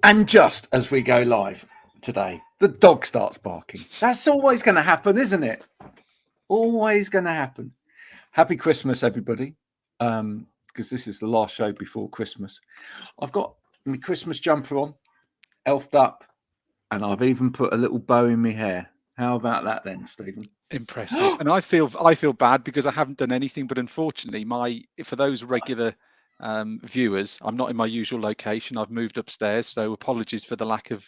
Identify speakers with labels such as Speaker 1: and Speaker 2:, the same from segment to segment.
Speaker 1: And just as we go live today, the dog starts barking. That's always going to happen, isn't it? Always going to happen. Happy Christmas, everybody, because this is the last show before Christmas. I've got my Christmas jumper on, elfed up, and I've even put a little bow in my hair. How about that then, Stephen?
Speaker 2: Impressive. And I feel bad because I haven't done anything, but unfortunately, for those regular viewers, I'm not in my usual location. I've moved upstairs, so apologies for the lack of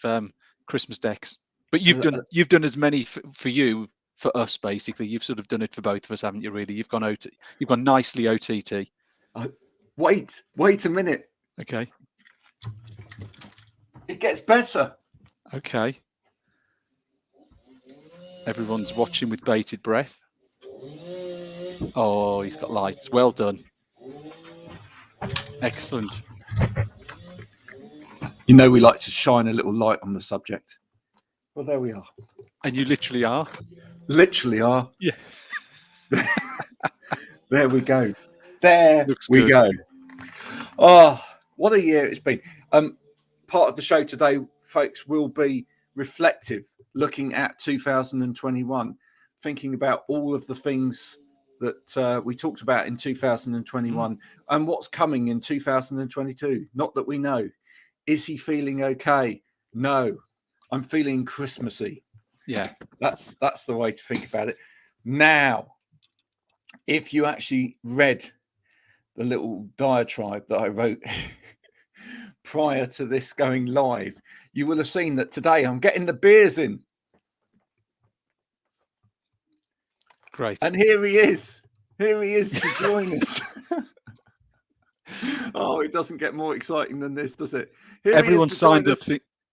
Speaker 2: Christmas decks. But you've done as many for us, basically. You've sort of done it for both of us, haven't you? Really, you've gone nicely OTT.
Speaker 1: Wait a minute.
Speaker 2: Okay.
Speaker 1: It gets better.
Speaker 2: Okay. Everyone's watching with bated breath. Oh, he's got lights. Well done. Excellent.
Speaker 1: You know, we like to shine a little light on the subject. Well, there we are.
Speaker 2: And you literally are?
Speaker 1: Literally are.
Speaker 2: Yeah.
Speaker 1: There we go. There
Speaker 2: Looks
Speaker 1: we
Speaker 2: good.
Speaker 1: go. Oh, what a year it's been. Part of the show today, folks, will be reflective, looking at 2021, thinking about all of the things that we talked about in 2021 and what's coming in 2022. Not that we know. Is he feeling okay? No. I'm feeling Christmassy.
Speaker 2: Yeah.
Speaker 1: That's the way to think about it. Now, if you actually read the little diatribe that I wrote prior to this going live, you will have seen that today I'm getting the beers in.
Speaker 2: Great.
Speaker 1: And here he is. Here he is to join us. Oh, it doesn't get more exciting than this, does it?
Speaker 2: Everyone signed up.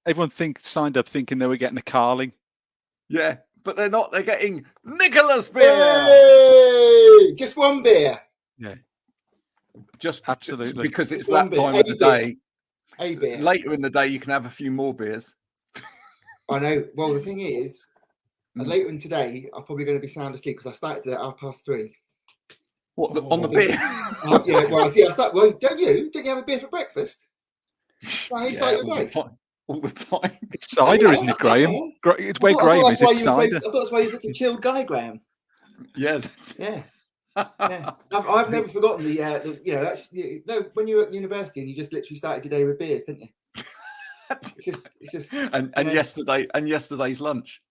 Speaker 2: Everyone signed up thinking they were getting a Carling.
Speaker 1: Yeah, but they're not. They're getting Nicholas beer.
Speaker 3: Yay! Just one beer.
Speaker 2: Yeah.
Speaker 1: Just
Speaker 2: absolutely
Speaker 1: because it's that time of the day.
Speaker 3: A beer.
Speaker 1: Later in the day, you can have a few more beers.
Speaker 3: I know. Well, the thing is, later in today, I'm probably going to be sound asleep because I started at 3:30.
Speaker 1: What on the beer?
Speaker 3: Yeah. Well, see, I start. Well, don't you have a beer for breakfast?
Speaker 1: Yeah, all the time.
Speaker 2: It's cider, isn't it, Graham? It's where Graham is. It's cider.
Speaker 3: I thought that's why you're such a chilled guy, Graham.
Speaker 1: Yeah.
Speaker 3: Yeah. I've never forgotten the when you were at university and you just literally started your day with beers, didn't you? It's just
Speaker 1: yesterday's lunch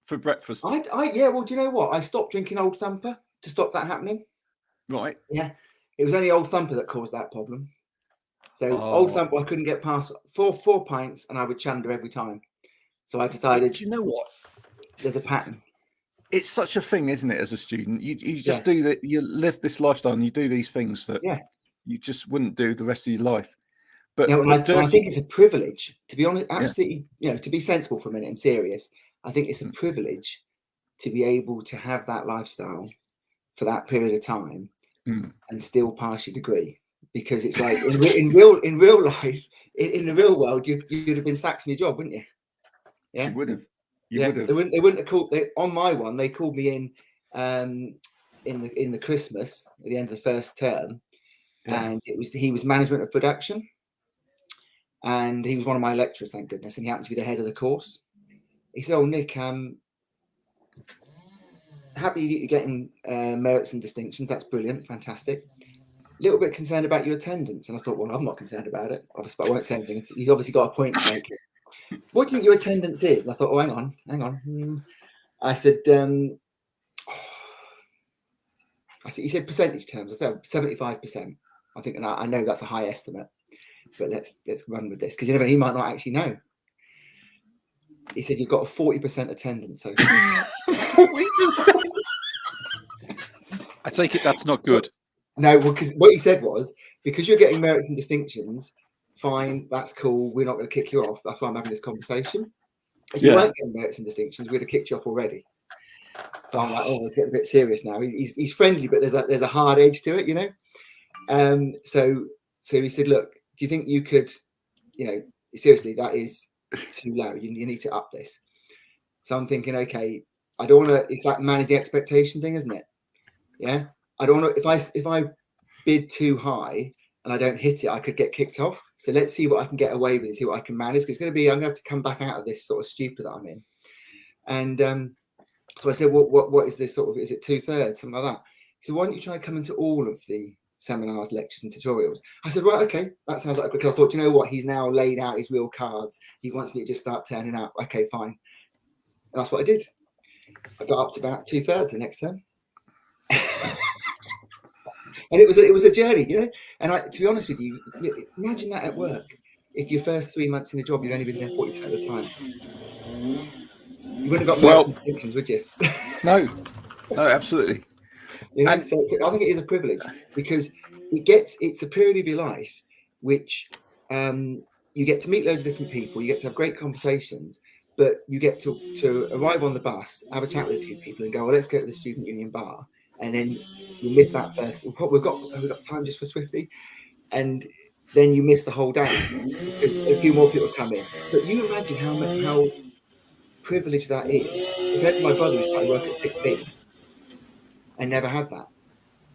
Speaker 1: for breakfast.
Speaker 3: Well, do you know what? I stopped drinking Old Thumper to stop that happening.
Speaker 1: Right.
Speaker 3: Yeah. It was only Old Thumper that caused that problem. So Old Thumper, I couldn't get past four pints, and I would chander every time. So I decided.
Speaker 1: Do you know what?
Speaker 3: There's a pattern.
Speaker 1: It's such a thing, isn't it? As a student, you just do that. You live this lifestyle, and you do these things that you just wouldn't do the rest of your life. But
Speaker 3: I think it's a privilege, to be honest. Absolutely, to be sensible for a minute and serious. I think it's a privilege to be able to have that lifestyle for that period of time and still pass your degree. Because it's like in real life, in the real world, you'd have been sacked from your job, wouldn't you? Yeah,
Speaker 1: you would have.
Speaker 3: They wouldn't have called. On my one, they called me in the Christmas at the end of the first term, and he was management of production, and he was one of my lecturers, thank goodness, and he happened to be the head of the course. He said, "Oh, Nick, happy you're getting merits and distinctions. That's brilliant, fantastic. Little bit concerned about your attendance." And I thought, well, I'm not concerned about it. Obviously, I won't say anything. You've obviously got a point to make. What do you think your attendance is? And I thought, oh, hang on. I said, he said percentage terms. I said 75%. I think, and I know that's a high estimate, but let's run with this because he might not actually know. He said you've got a 40% attendance. So
Speaker 1: 40%.
Speaker 2: I take it that's not good.
Speaker 3: No, well, because what he said was, because you're getting merits and distinctions, fine, that's cool. We're not going to kick you off. That's why I'm having this conversation. If you weren't getting merits and distinctions, we'd have kicked you off already. So I'm like, oh, it's getting a bit serious now. He's friendly, but there's a hard edge to it, you know. So he said, look, do you think you could, seriously, that is too low. You need to up this. So I'm thinking, okay, I don't want to. It's like manage the expectation thing, isn't it? Yeah. I don't know if I bid too high and I don't hit it, I could get kicked off. So let's see what I can get away with, see what I can manage. Because it's going to be, I'm going to have to come back out of this sort of stupor that I'm in. And so I said, what is this sort of, is it 2/3, something like that? He said, why don't you try coming to all of the seminars, lectures and tutorials? I said, right, okay, that sounds like, because I thought, you know what, he's now laid out his real cards. He wants me to just start turning up. Okay, fine. And that's what I did. I got up to about 2/3 the next term. And it was a journey, you know. And to be honest with you, imagine that at work. If your first 3 months in a job, you'd only been there 40% of the time, you wouldn't have got distinctions, would you?
Speaker 1: No, absolutely.
Speaker 3: You know, so I think it is a privilege, because it's a period of your life which you get to meet loads of different people, you get to have great conversations, but you get to arrive on the bus, have a chat with a few people, and go, well, let's go to the student union bar, and then you miss that first. We've got time just for Swifty, and then you miss the whole day because a few more people come in. But you imagine how privileged that is compared to my brother who started work at 16. I never had that.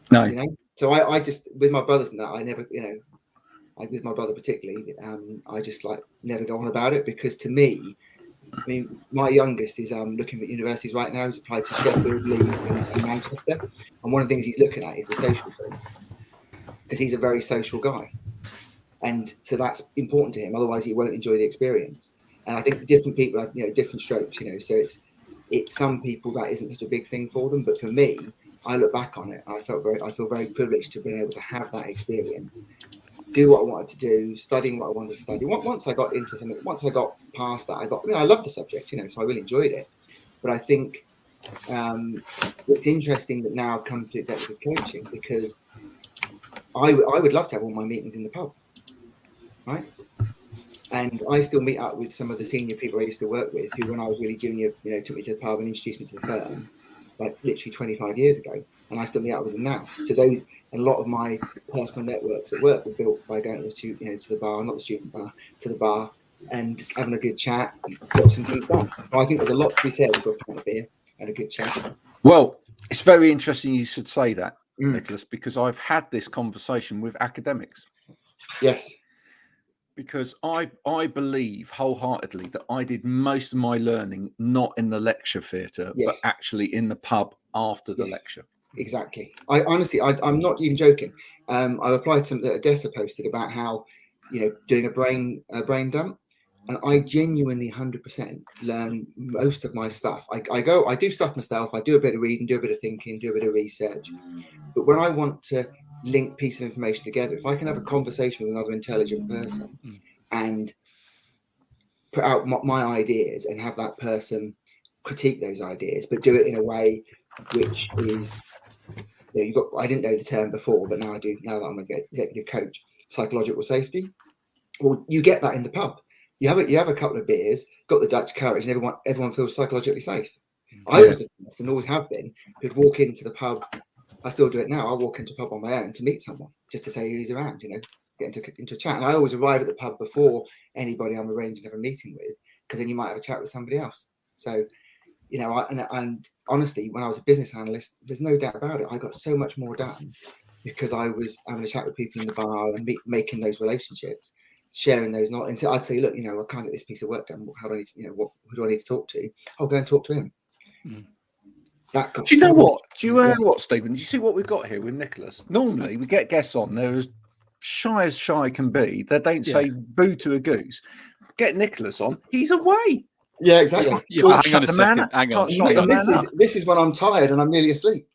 Speaker 1: No,
Speaker 3: you know. So I just, with my brothers and that, I never, you know, with my brother particularly, I just like never go on about it, because to me, I mean, my youngest is looking at universities right now. He's applied to Sheffield, Leeds, and Manchester, and one of the things he's looking at is the social thing, because he's a very social guy, and so that's important to him. Otherwise, he won't enjoy the experience. And I think different people have, you know, different strokes, you know. So it's some people that isn't such a big thing for them, but for me, I look back on it, and I feel very privileged to have been able to have that experience, do what I wanted to do, studying what I wanted to study. Once I got into something, once I got past that, I loved the subject, you know, so I really enjoyed it. But I think it's interesting that now I've come to executive coaching, because I would love to have all my meetings in the pub, right? And I still meet up with some of the senior people I used to work with, who, when I was really junior, you know, took me to the pub and introduced me to the firm, like literally 25 years ago, and I still meet up with them now. So those, and a lot of my personal networks at work were built by going to the bar, not the student bar, to the bar, and having a good chat, and got some things done. So I think there's a lot to be said for a pint of beer and a good chat.
Speaker 1: Well, it's very interesting you should say that, Nicholas, because I've had this conversation with academics.
Speaker 3: Yes.
Speaker 1: Because I believe wholeheartedly that I did most of my learning not in the lecture theatre, but actually in the pub after the lecture.
Speaker 3: Exactly. I honestly, I'm not even joking. I've applied something that Odessa posted about how, you know, doing a brain dump, and I genuinely 100% learn most of my stuff. I do stuff myself. I do a bit of reading, do a bit of thinking, do a bit of research. But when I want to link pieces of information together, if I can have a conversation with another intelligent person and put out my ideas and have that person critique those ideas, but do it in a way which is, you know, I didn't know the term before, but now I do, now that I'm an executive coach, psychological safety. Well, you get that in the pub. You have a couple of beers, got the Dutch courage, and everyone feels psychologically safe. I was the person, and always have been, who'd walk into the pub. I still do it now. I walk into a pub on my own to meet someone, just to say who's around, you know, get into a chat. And I always arrive at the pub before anybody I'm arranging to have a meeting with, because then you might have a chat with somebody else. So, you know, and honestly, when I was a business analyst, there's no doubt about it, I got so much more done because I was having a chat with people in the bar and making those relationships, sharing those knowledge. And so I'd say, look, you know, I can't get this piece of work done. How do I need to, you know, who do I need to talk to? I'll go and talk to him.
Speaker 1: Do you know what? Do you know what, Stephen? Do you see what we've got here with Nicholas? Normally, we get guests on, they're as shy can be. They don't say boo to a goose. Get Nicholas on, he's away.
Speaker 3: Yeah, exactly.
Speaker 2: Yeah, hang on a second. Hang on.
Speaker 3: This is when I'm tired and I'm nearly asleep.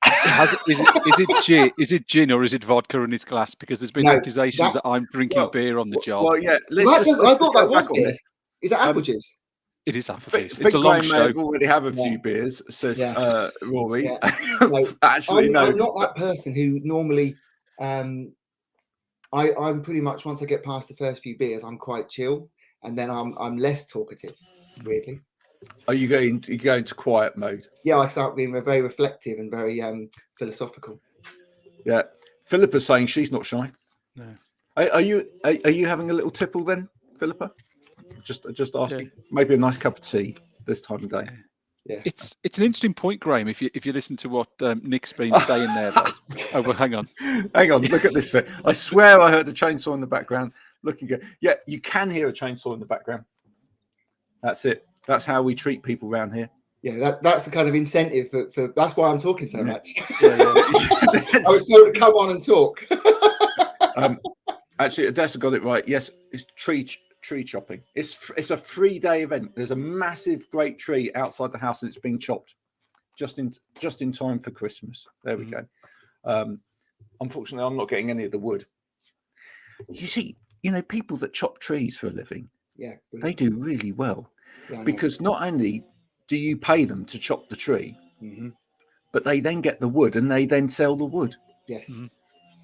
Speaker 2: Is it gin or is it vodka in his glass? Because there's been accusations that I'm drinking beer on the job.
Speaker 1: Well, yeah, let's just go back on this.
Speaker 3: Is that apple juice?
Speaker 2: It is apple juice.
Speaker 1: It's a long show. May already have a few beers, says Rory.
Speaker 3: Yeah.
Speaker 1: Actually, no.
Speaker 3: I'm not that person who normally. I'm pretty much, once I get past the first few beers, I'm quite chill, and then I'm less talkative. Weirdly.
Speaker 1: Are you going to quiet mode?
Speaker 3: Yeah, I start being very reflective and very philosophical.
Speaker 1: Yeah, Philippa's saying she's not shy.
Speaker 2: No.
Speaker 1: Are you having a little tipple then, Philippa? Just asking. Maybe a nice cup of tea this time of day.
Speaker 3: Yeah.
Speaker 2: It's an interesting point, Graham. If you listen to what Nick's been saying there, though. Oh, well, hang on.
Speaker 1: Hang on, look at this bit. I swear I heard a chainsaw in the background. Looking good. Yeah, you can hear a chainsaw in the background. That's it. That's how we treat people around here.
Speaker 3: Yeah, that's the kind of incentive for that's why I'm talking so much.
Speaker 1: Yeah.
Speaker 3: I was told to come on and talk.
Speaker 1: Actually, Odessa got it right. Yes, it's tree chopping. It's a 3-day event. There's a massive, great tree outside the house, and it's being chopped just in time for Christmas. There we go. Unfortunately, I'm not getting any of the wood. You see, people that chop trees for a living, they do really well, because not only do you pay them to chop the tree, but they then get the wood and they then sell the wood.
Speaker 3: Yes,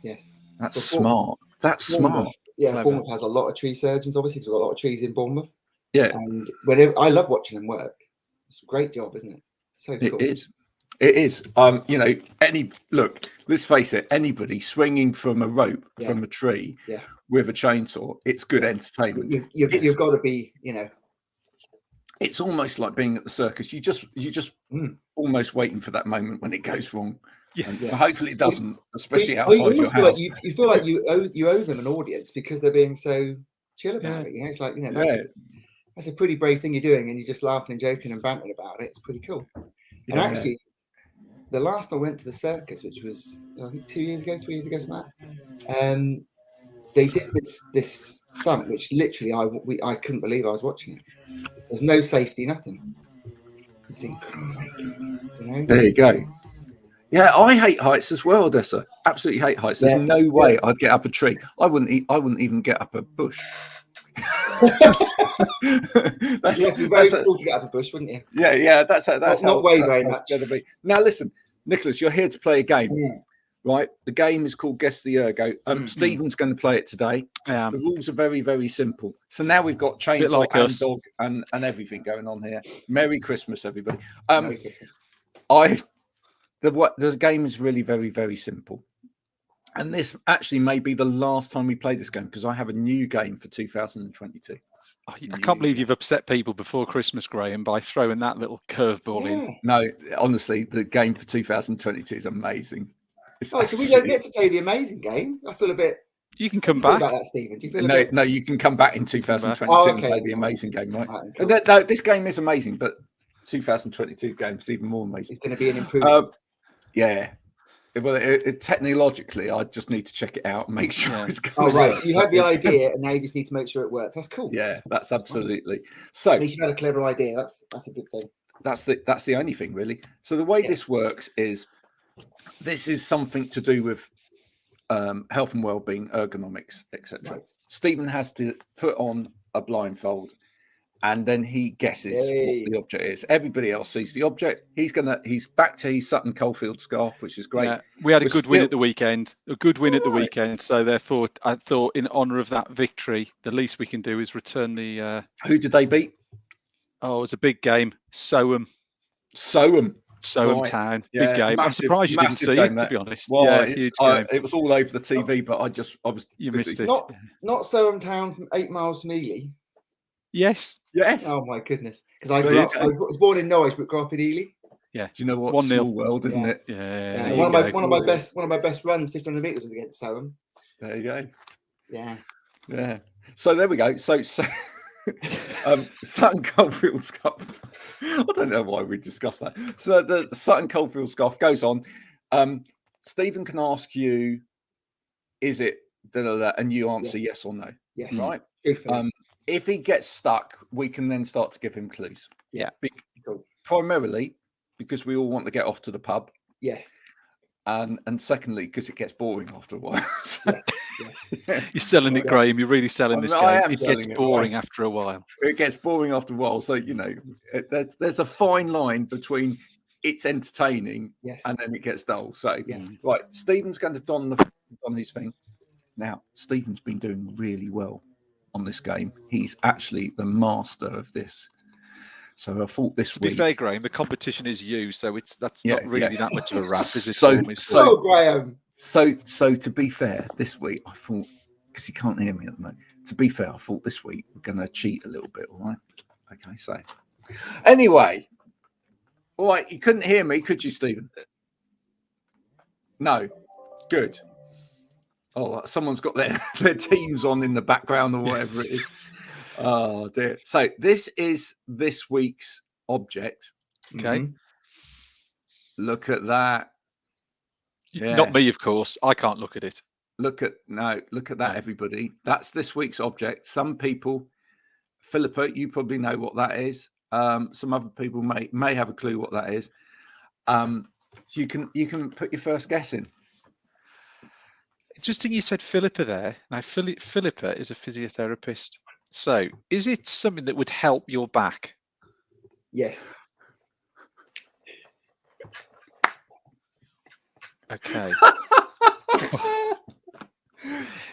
Speaker 3: yes.
Speaker 1: That's smart. That's smart.
Speaker 3: Yeah, clever. Bournemouth has a lot of tree surgeons, obviously, because we've got a lot of trees in Bournemouth.
Speaker 1: Yeah.
Speaker 3: And I love watching them work. It's a great job, isn't it? So cool.
Speaker 1: It is. Let's face it, anybody swinging from a rope from a tree with a chainsaw, it's good entertainment.
Speaker 3: You've got to be,
Speaker 1: It's almost like being at the circus. You just almost waiting for that moment when it goes wrong. Hopefully it doesn't, especially outside your house.
Speaker 3: You feel like you owe them an audience because they're being so chill about it. It's like, that's a pretty brave thing you're doing, and you're just laughing and joking and bantering about it. It's pretty cool. And actually, the last I went to the circus, which was I think 3 years ago, something, they did this stunt, which literally I couldn't believe I was watching it. There's no safety, nothing. You think,
Speaker 1: There you go. Yeah, I hate heights as well, Odessa. Absolutely hate heights. There's no way I'd get up a tree. I wouldn't even get up a bush.
Speaker 3: You'd be very cool to get up a bush, wouldn't you?
Speaker 1: Yeah. That's how
Speaker 3: very much.
Speaker 1: It's going to be. Now, listen, Nicholas, you're here to play a game, right? The game is called Guess the Ergo. Stephen's going to play it today. The rules are very, very simple. So now we've got chainsaw and dog and everything going on here. Merry Christmas, everybody.
Speaker 3: Merry Christmas.
Speaker 1: The game is really very, very simple. And this actually may be the last time we play this game, because I have a new game for 2022.
Speaker 2: I can't believe you've upset people before Christmas, Graham, by throwing that little curveball in.
Speaker 1: No, honestly, the game for 2022 is amazing.
Speaker 3: So we don't get to play the amazing game. I feel a bit.
Speaker 2: You can come back.
Speaker 3: About that, Stephen? Do you feel
Speaker 1: No, you can come back in 2022 and play the amazing game, right? Cool. No, this game is amazing, but 2022 game is even more amazing.
Speaker 3: It's going to be an improvement.
Speaker 1: Yeah. Well, technologically, I just need to check it out and make sure it's going.
Speaker 3: Oh, right. You had the idea, and now you just need to make sure it works. That's cool.
Speaker 1: Yeah, that's absolutely. So
Speaker 3: you had a clever idea. That's a good thing.
Speaker 1: That's the only thing, really. So the way this works is, this is something to do with health and well-being, ergonomics, etc. Right. Stephen has to put on a blindfold, and then he guesses what the object is. Everybody else sees the object. He's back to his Sutton Coldfield scarf, which is great.
Speaker 2: Yeah, we had a good win at the weekend. So therefore, I thought, in honour of that victory, the least we can do is return the.
Speaker 1: Who did they beat?
Speaker 2: Oh, it was a big game. Soham
Speaker 1: right.
Speaker 2: Town. Yeah, big game. I'm surprised you didn't see it, to be honest.
Speaker 1: Well, huge game. It was all over the TV, but I was.
Speaker 2: You missed it.
Speaker 3: Not Soham Town from 8 miles from Ely.
Speaker 1: Yes.
Speaker 3: Oh my goodness! Because I was born in Norwich, but grew up in Ely.
Speaker 2: Yeah.
Speaker 1: Do you know what? 1-0. Small world, isn't it?
Speaker 2: Yeah.
Speaker 3: One of my best runs, 1500 meters, was against Soham.
Speaker 1: There you go.
Speaker 3: Yeah.
Speaker 1: So there we go. So Sutton Coldfield Scarf. I don't know why we discussed that. So the Sutton Coldfield Scarf goes on. Stephen can ask you, "Is it?" And you answer yes or no.
Speaker 3: Yes.
Speaker 1: Right. If he gets stuck, we can then start to give him clues.
Speaker 2: Yeah.
Speaker 1: Primarily because we all want to get off to the pub.
Speaker 3: Yes.
Speaker 1: And secondly, because it gets boring after a while.
Speaker 2: You're selling it, Graham. You're really selling this game. It gets boring after a while.
Speaker 1: It gets boring after a while. So, there's a fine line between it's entertaining and then it gets dull. So, right, Stephen's going to don his thing. Now, Stephen's been doing really well on this game. He's actually the master of this. So I thought this week.
Speaker 2: To be fair, Graham, the competition is you, so that's not really that much of a rap, is it?
Speaker 3: Graham.
Speaker 1: So to be fair, this week I thought, because he can't hear me at the moment. To be fair, I thought this week we're going to cheat a little bit. All right. Okay. So anyway, All right, you couldn't hear me, could you, Stephen? No. Good. Oh, someone's got their teams on in the background or whatever it is. Oh, dear. So this is this week's object.
Speaker 2: Okay.
Speaker 3: Mhm.
Speaker 1: Look at that. Yeah.
Speaker 2: Not me, of course. I can't look at it.
Speaker 1: Look at that,
Speaker 2: No.
Speaker 1: everybody. That's this week's object. Some people, Philippa, you probably know what that is. Some other people may have a clue what that is. So you can put your first guess in.
Speaker 2: Interesting you said Philippa there. Now, Philippa is a physiotherapist. So is it something that would help your back?
Speaker 3: Yes.
Speaker 2: Okay.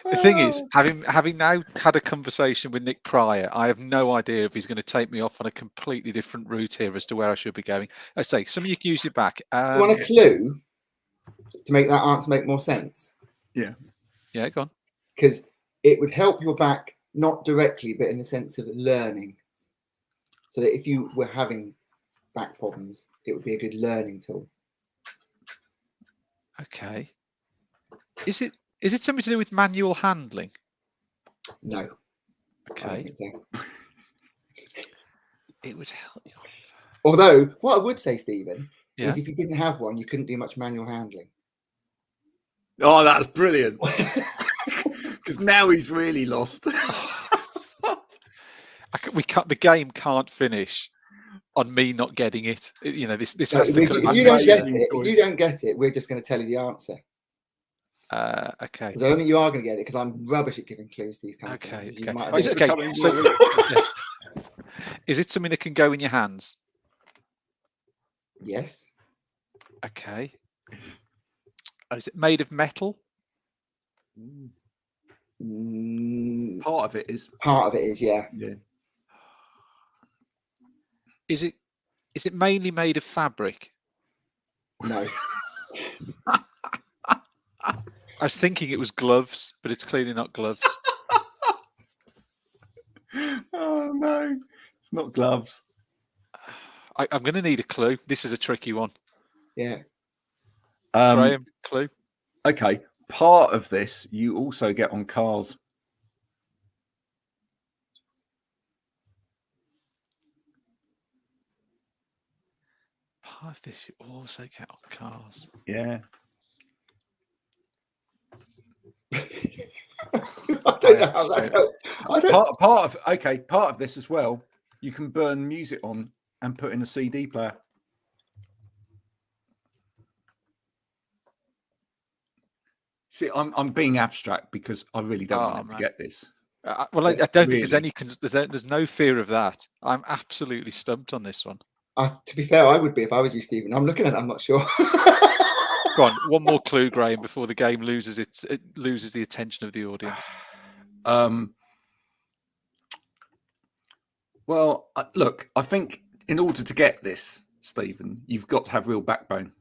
Speaker 2: The thing is, having now had a conversation with Nick Pryor, I have no idea if he's going to take me off on a completely different route here as to where I should be going. I say, something you can use your back.
Speaker 3: Do you want a clue to make that answer make more sense?
Speaker 2: Yeah, go on.
Speaker 3: Because it would help your back, not directly, but in the sense of learning. So that if you were having back problems, it would be a good learning tool.
Speaker 2: Okay. Is it something to do with manual handling?
Speaker 3: No. I
Speaker 2: Okay.
Speaker 3: don't think so.
Speaker 2: It would help you.
Speaker 3: Although, what I would say, Stephen,
Speaker 2: Yeah.
Speaker 3: is if you didn't have one, you couldn't do much manual handling.
Speaker 1: Oh, that's brilliant. Because now he's really lost.
Speaker 2: We can't. The game can't finish on me not getting it. You know, this
Speaker 3: So
Speaker 2: has to.
Speaker 3: if you don't get it, we're just going to tell you the answer.
Speaker 2: Okay.
Speaker 3: Because I don't think you are going to get it, because I'm rubbish at giving clues to these kind of
Speaker 2: Okay.
Speaker 3: things. You
Speaker 2: Okay.
Speaker 3: might have
Speaker 1: Thanks
Speaker 3: been-
Speaker 1: for
Speaker 2: Okay,
Speaker 1: coming,
Speaker 2: so-
Speaker 1: Rory.
Speaker 2: Is it something that can go in your hands?
Speaker 3: Yes.
Speaker 2: Okay. Is it made of metal?
Speaker 3: Mm,
Speaker 1: Part of it is.
Speaker 3: part of it is, yeah.
Speaker 1: Yeah.
Speaker 2: Is it mainly made of fabric?
Speaker 3: No.
Speaker 2: I was thinking it was gloves, but it's clearly not gloves.
Speaker 1: Oh no, it's not gloves.
Speaker 2: I'm going to need a clue. This is a tricky one.
Speaker 3: Yeah.
Speaker 2: Graham, clue?
Speaker 1: Okay, part of this you also get on cars.
Speaker 2: Part of this you also get on cars.
Speaker 1: Yeah.
Speaker 3: I don't know how that's I don't,
Speaker 1: Part of this as well. You can burn music on and put in a CD player. See, I'm being abstract because I really don't want him to get this.
Speaker 2: Well, I
Speaker 1: Yes,
Speaker 2: don't think there's
Speaker 1: really.
Speaker 2: there's no fear of that. I'm absolutely stumped on this one.
Speaker 3: to be fair, I would be if I was you, Stephen. I'm looking at it, I'm not sure.
Speaker 2: Go on, one more clue, Graham, before the game loses the attention of the audience.
Speaker 1: Well, look, I think in order to get this, Stephen, you've got to have real backbone.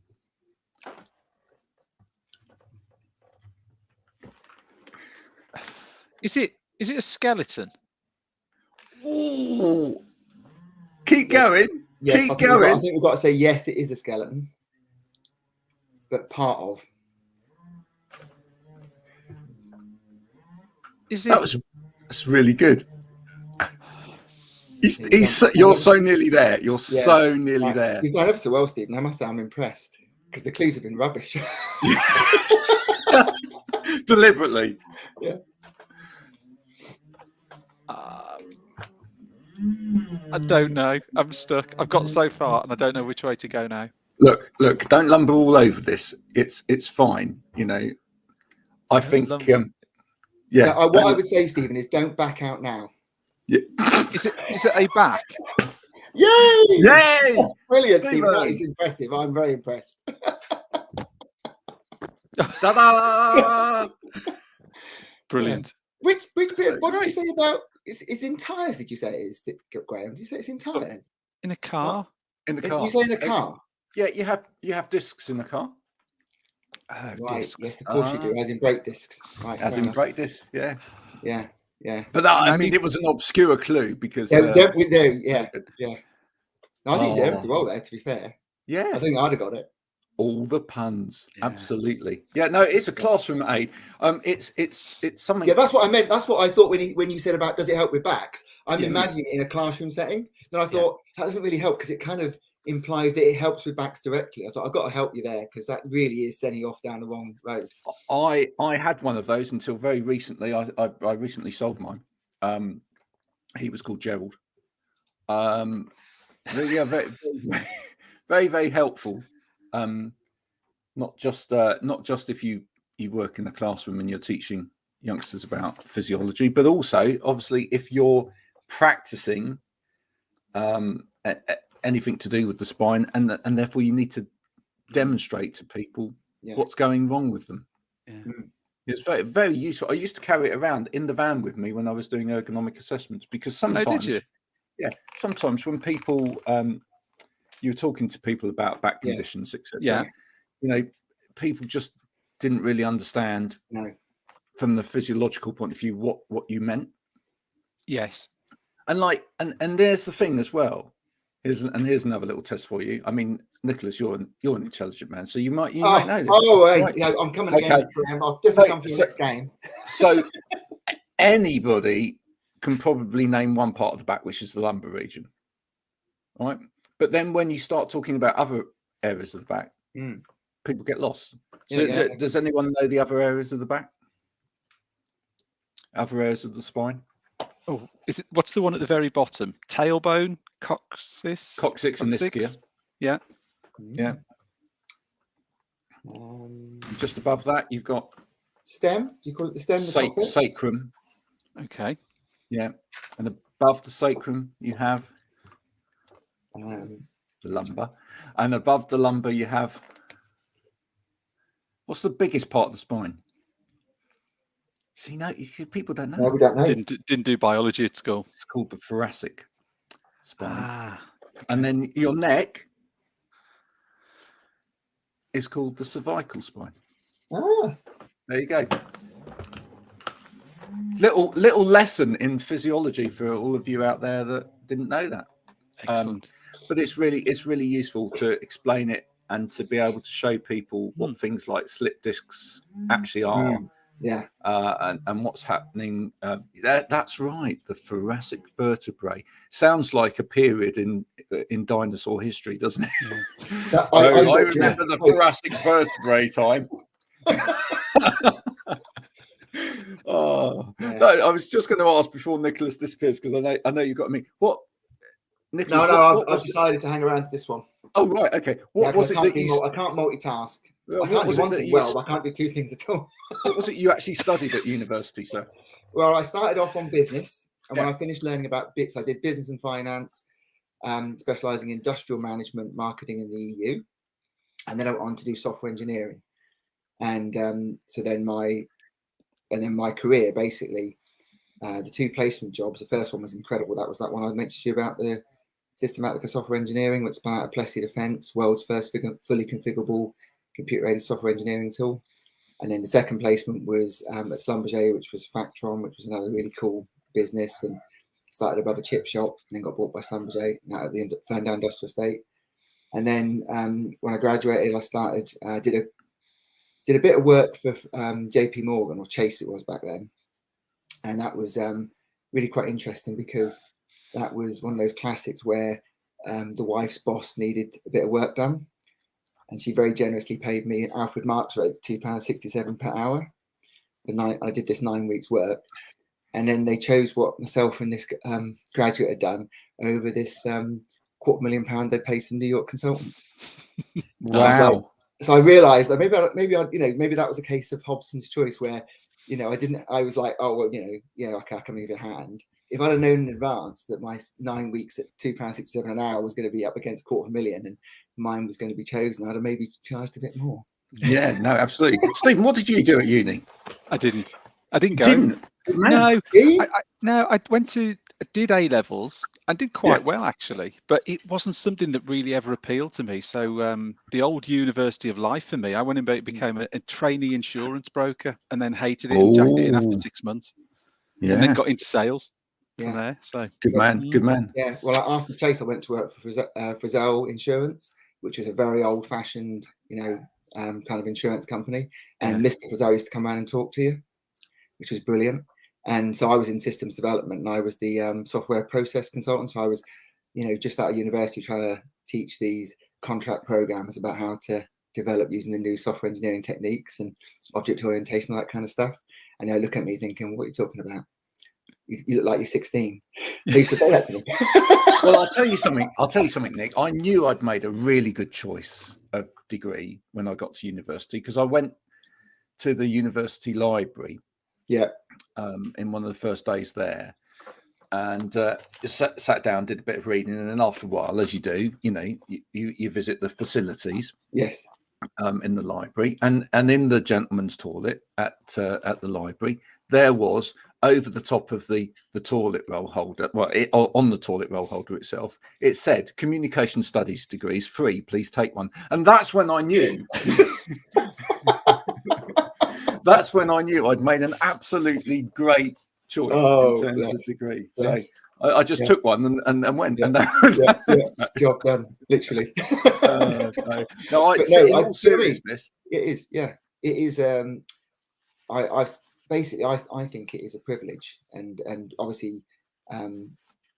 Speaker 2: Is it a skeleton?
Speaker 1: Ooh. Keep going.
Speaker 3: Yes,
Speaker 1: Keep
Speaker 3: I think
Speaker 1: going.
Speaker 3: we've got to say yes, it is a skeleton, but part of.
Speaker 2: Is it?
Speaker 1: That's really good. You're so nearly there. You're so nearly there.
Speaker 3: You've done ever so well, Stephen. I must say I'm impressed because the clues have been rubbish.
Speaker 1: Deliberately.
Speaker 3: Yeah.
Speaker 2: I don't know. I'm stuck. I've got so far, and I don't know which way to go now.
Speaker 1: Look! Don't lumber all over this. It's fine. You know. I think.
Speaker 3: What I would say, Stephen, is don't back out now.
Speaker 1: Yeah.
Speaker 2: Is it a back?
Speaker 3: Yay!
Speaker 1: Yay!
Speaker 3: Brilliant,
Speaker 1: Stephen.
Speaker 3: Stephen. That is impressive. I'm very impressed.
Speaker 1: Ta-da!
Speaker 2: Brilliant.
Speaker 3: Which bit? What did you say about? It's in tyres. Did you say it is, Graham? Did you say it's in tyres?
Speaker 2: In a car?
Speaker 1: In the car.
Speaker 3: You say in a car?
Speaker 1: Yeah, you have discs in the car.
Speaker 3: Right.
Speaker 2: Discs.
Speaker 3: Yes, of course you do. As in brake discs. Right.
Speaker 1: As in brake discs. Yeah.
Speaker 3: Yeah. Yeah.
Speaker 1: But that, it was an obscure clue because.
Speaker 3: Yeah. No, I did
Speaker 1: Oh.
Speaker 3: well there. To be fair.
Speaker 1: Yeah.
Speaker 3: I think I'd have got it.
Speaker 1: All the puns.
Speaker 2: Yeah.
Speaker 1: Absolutely. Yeah, no, it's a classroom aid. It's something.
Speaker 3: Yeah, that's what I meant. That's what I thought when you said about does it help with backs? I'm
Speaker 1: Yeah.
Speaker 3: imagining it in a classroom setting. Then I thought that doesn't really help because it kind of implies that it helps with backs directly. I thought I've got to help you there because that really is sending you off down the wrong road.
Speaker 1: I had one of those until very recently. I recently sold mine. He was called Gerald. Yeah, very, very helpful. Not just if you work in the classroom and you're teaching youngsters about physiology, but also obviously if you're practicing anything to do with the spine, and therefore you need to demonstrate to people what's going wrong with them.
Speaker 2: Yeah.
Speaker 1: It's very, very useful. I used to carry it around in the van with me when I was doing ergonomic assessments, because sometimes,
Speaker 2: did you?
Speaker 1: Yeah, sometimes when people, you're talking to people about back conditions, etc.
Speaker 2: Yeah.
Speaker 1: You know, people just didn't really understand from the physiological point of view what you meant.
Speaker 2: Yes.
Speaker 1: And and there's the thing as well. Here's another little test for you. I mean, Nicholas, you're an intelligent man, so you might know this.
Speaker 3: Oh,
Speaker 1: right?
Speaker 3: yeah, I'm coming again. I'll definitely come to the next game.
Speaker 1: So anybody can probably name one part of the back, which is the lumbar region, right? But then when you start talking about other areas of the back, people get lost. So does anyone know the other areas of the back? Other areas of the spine?
Speaker 2: Oh, what's the one at the very bottom? Tailbone, coccyx
Speaker 1: and ischia.
Speaker 2: Yeah.
Speaker 1: Yeah. Just above that, you've got
Speaker 3: stem. Do you call it the stem?
Speaker 1: Sacrum.
Speaker 2: Okay.
Speaker 1: Yeah. And above the sacrum, you have the lumbar. And above the lumbar, you have, what's the biggest part of the spine? See, no, people don't know.
Speaker 3: No, we don't know.
Speaker 2: Didn't do biology at school.
Speaker 1: It's called the thoracic spine.
Speaker 2: Okay.
Speaker 1: And then your neck is called the cervical spine. There you go. Little lesson in physiology for all of you out there that didn't know that.
Speaker 2: Excellent.
Speaker 1: But it's really useful to explain it and to be able to show people what things like slip discs actually are.
Speaker 3: Yeah.
Speaker 1: And what's happening. That's right. The thoracic vertebrae sounds like a period in dinosaur history, doesn't it? I remember the thoracic vertebrae time. No, I was just going to ask before Nicholas disappears, because I know you've got me. What? Nicholas,
Speaker 3: I've decided to hang around to this one.
Speaker 1: Oh, right. Okay. What was it that you...
Speaker 3: I can't multitask. I can't do one thing well, but I can't do two things at all.
Speaker 1: What was it you actually studied at university, sir?
Speaker 3: Well, I started off on business, and when I finished learning about bits, I did business and finance, specialising in industrial management, marketing in the EU, and then I went on to do software engineering. And so then my career, basically, the two placement jobs. The first one was incredible. That was that one I mentioned to you about, the Systematica software engineering, which spun out of Plessy Defence, world's first fully configurable computer-aided software engineering tool. And then the second placement was at Schlumberger, which was Factron, which was another really cool business, and started above a chip shop, and then got bought by Schlumberger out at the Ferndale Industrial Estate. And then when I graduated, I started did a bit of work for JP Morgan, or Chase it was back then, and that was really quite interesting, because that was one of those classics where the wife's boss needed a bit of work done, and she very generously paid me an Alfred Marks rate, £2.67 per hour. I did this 9 weeks work, and then they chose what myself and this graduate had done over this £250,000 they'd pay some New York consultants.
Speaker 1: Wow!
Speaker 3: So I realised that maybe that was a case of Hobson's choice, where I was like, oh well, okay, I can move a hand. If I'd have known in advance that my 9 weeks at £2.67 an hour was going to be up against $250,000 and mine was going to be chosen, I'd have maybe charged a bit more.
Speaker 1: Yeah, no, absolutely. Stephen, what did you do at uni?
Speaker 2: I didn't go.
Speaker 1: Didn't?
Speaker 2: No, I did A levels and did quite well, actually, but it wasn't something that really ever appealed to me. So the old university of life for me, I went and became a trainee insurance broker, and then hated it and jacked it in after 6 months.
Speaker 1: Yeah.
Speaker 2: And then got into sales from there. So
Speaker 1: good man.
Speaker 3: Yeah. Well, after Chase, I went to work for Frizzell Insurance which was a very old-fashioned, kind of insurance company. And Mr. Frazzo used to come around and talk to you, which was brilliant. And so I was in systems development, and I was the software process consultant. So I was, just out of university trying to teach these contract programmers about how to develop using the new software engineering techniques and object orientation, all that kind of stuff. And they look at me thinking, what are you talking about? You look like you're 16. They used to say that to me.
Speaker 1: Well, I'll tell you something, Nick. I knew I'd made a really good choice of degree when I got to university, because I went to the university library.
Speaker 3: Yeah.
Speaker 1: In one of the first days there, and sat down, did a bit of reading, and then after a while, as you do, you visit the facilities.
Speaker 3: Yes.
Speaker 1: In the library, and in the gentleman's toilet at the library, there was, over the top of the toilet roll holder, on the toilet roll holder itself, it said communication studies degrees free, please take one. And that's when I knew that's when I knew I'd made an absolutely great choice in terms of degree. So I just took one and went.
Speaker 3: Yeah. Job done, literally.
Speaker 1: No, in all seriousness,
Speaker 3: it is. Yeah, it is. I think it is a privilege, and obviously,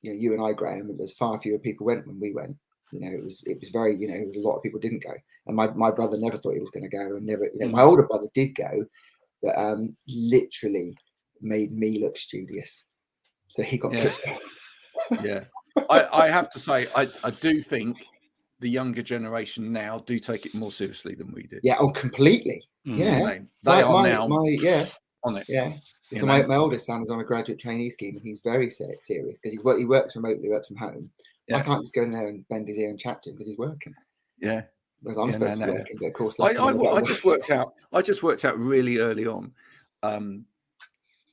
Speaker 3: you and I, Graham, there's far fewer people went when we went. It was very, there's a lot of people didn't go, and my brother never thought he was going to go, and never, my older brother did go, but literally made me look studious, so he got kicked out.
Speaker 1: Yeah, I have to say, I do think the younger generation now do take it more seriously than we did.
Speaker 3: Yeah, completely. Yeah,
Speaker 1: they are now
Speaker 3: on it. Yeah. So my oldest son is on a graduate trainee scheme, and he's very serious because he works remotely, works from home. Yeah. I can't just go in there and bend his ear and chat to him because he's working.
Speaker 1: Yeah.
Speaker 3: Because I'm supposed to be working, but of course,
Speaker 1: I just worked out really early on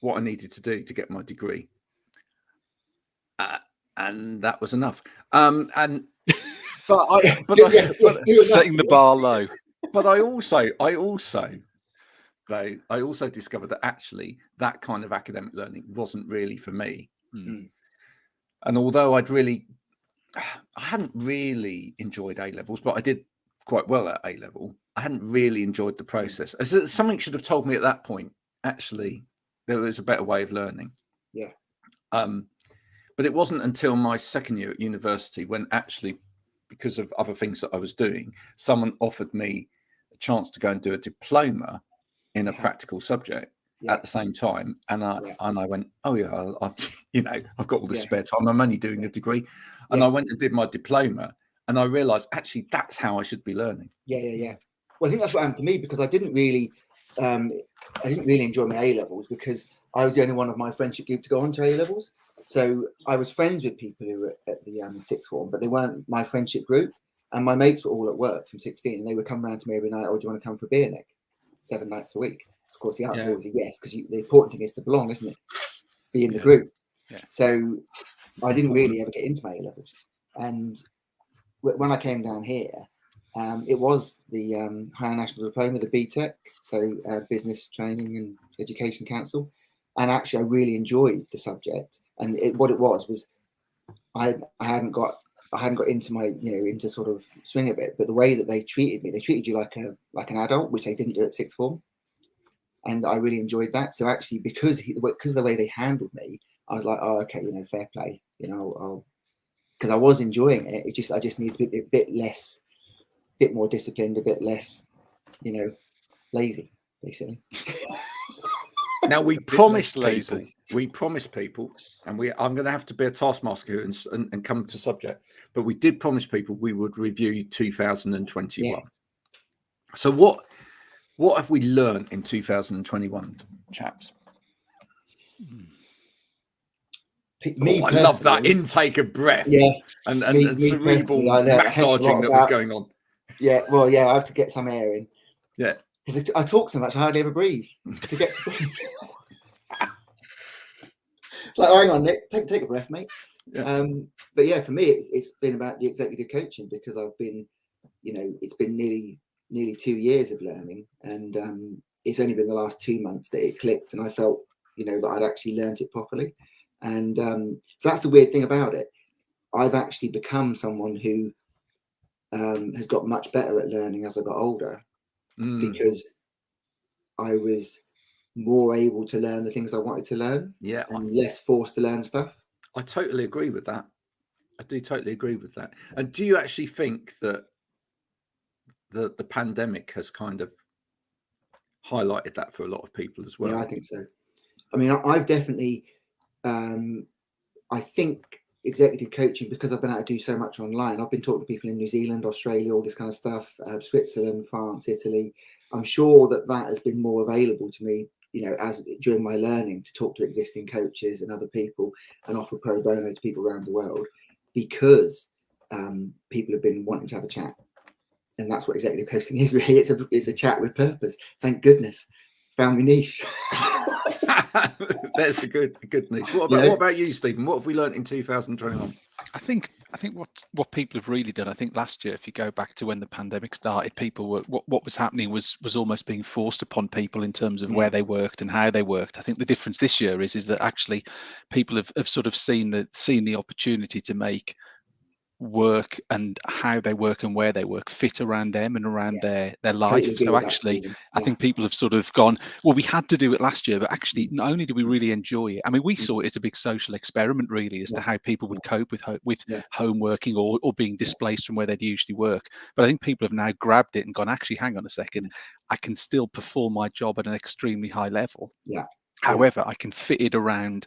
Speaker 1: what I needed to do to get my degree, and that was enough. But
Speaker 2: setting the bar low.
Speaker 1: But I also discovered that actually that kind of academic learning wasn't really for me. And although I hadn't really enjoyed A levels, but I did quite well at A level, I hadn't really enjoyed the process. Something should have told me at that point, actually, there was a better way of learning.
Speaker 3: Yeah.
Speaker 1: But it wasn't until my second year at university when actually, because of other things that I was doing, someone offered me a chance to go and do a diploma in a practical subject at the same time, and I went, oh yeah, I've got all this spare time. I'm only doing a degree, and I went and did my diploma, and I realised actually that's how I should be learning.
Speaker 3: Yeah. Well, I think that's what happened to me, because I didn't really enjoy my A levels because I was the only one of my friendship group to go on to A levels. So I was friends with people who were at the sixth form, but they weren't my friendship group. And my mates were all at work from 16, and they would come around to me every night. Oh, do you want to come for a beer, Nick? 7 nights a week. Of course, the answer was yes, because the important thing is to belong, isn't it? Be in the group. Yeah. So I didn't really ever get into my A levels. And when I came down here, it was the Higher National Diploma, the BTEC, so Business Training and Education Council. And actually, I really enjoyed the subject. And what it was I hadn't got into my into sort of swing of it, but the way that they treated you like an adult, which they didn't do at sixth form, and I really enjoyed that. So actually, because of the way they handled me, I was like, oh, okay, fair play, because I was enjoying it. It's just I just need a bit more disciplined, a bit less, lazy, basically.
Speaker 1: Now we promised people, and I'm going to have to be a taskmaster and come to subject. But we did promise people we would review 2021. Yes. So what have we learned in 2021, chaps? I love that intake of breath, and cerebral massaging that was going on.
Speaker 3: Yeah, well, I have to get some air in.
Speaker 1: Yeah,
Speaker 3: because I talk so much, I hardly ever breathe. It's like, hang on, Nick, take a breath, mate. Yeah. But yeah, for me, it's been about the executive coaching, because I've been, it's been nearly 2 years of learning, and it's only been the last 2 months that it clicked, and I felt, that I'd actually learned it properly. And so that's the weird thing about it. I've actually become someone who has got much better at learning as I got older, because I was more able to learn the things I wanted to learn, and less forced to learn stuff.
Speaker 1: I totally agree with that. I do totally agree with that. And do you actually think that the pandemic has kind of highlighted that for a lot of people as well?
Speaker 3: Yeah, I think so. I mean, I've definitely, I think executive coaching, because I've been able to do so much online. I've been talking to people in New Zealand, Australia, all this kind of stuff, Switzerland, France, Italy. I'm sure that has been more available to me, you know, as during my learning, to talk to existing coaches and other people and offer pro bono to people around the world, because people have been wanting to have a chat. And that's what executive coaching is, really. It's a chat with purpose. Thank goodness. Found my niche.
Speaker 1: That's a good niche. What about you, Stephen? What have we learned in 2021?
Speaker 2: I think what people have really done, I think last year, if you go back to when the pandemic started, people were what was happening was almost being forced upon people in terms of where they worked and how they worked. I think the difference this year is that actually people have sort of seen the opportunity to make work and how they work and where they work fit around them and around their life. So actually, I think people have sort of gone, well, we had to do it last year, but actually not only do we really enjoy it, I mean, we saw it as a big social experiment, really, as to how people would cope with home working or being displaced from where they'd usually work. But I think people have now grabbed it and gone, actually, hang on a second, I can still perform my job at an extremely high level. However, I can fit it around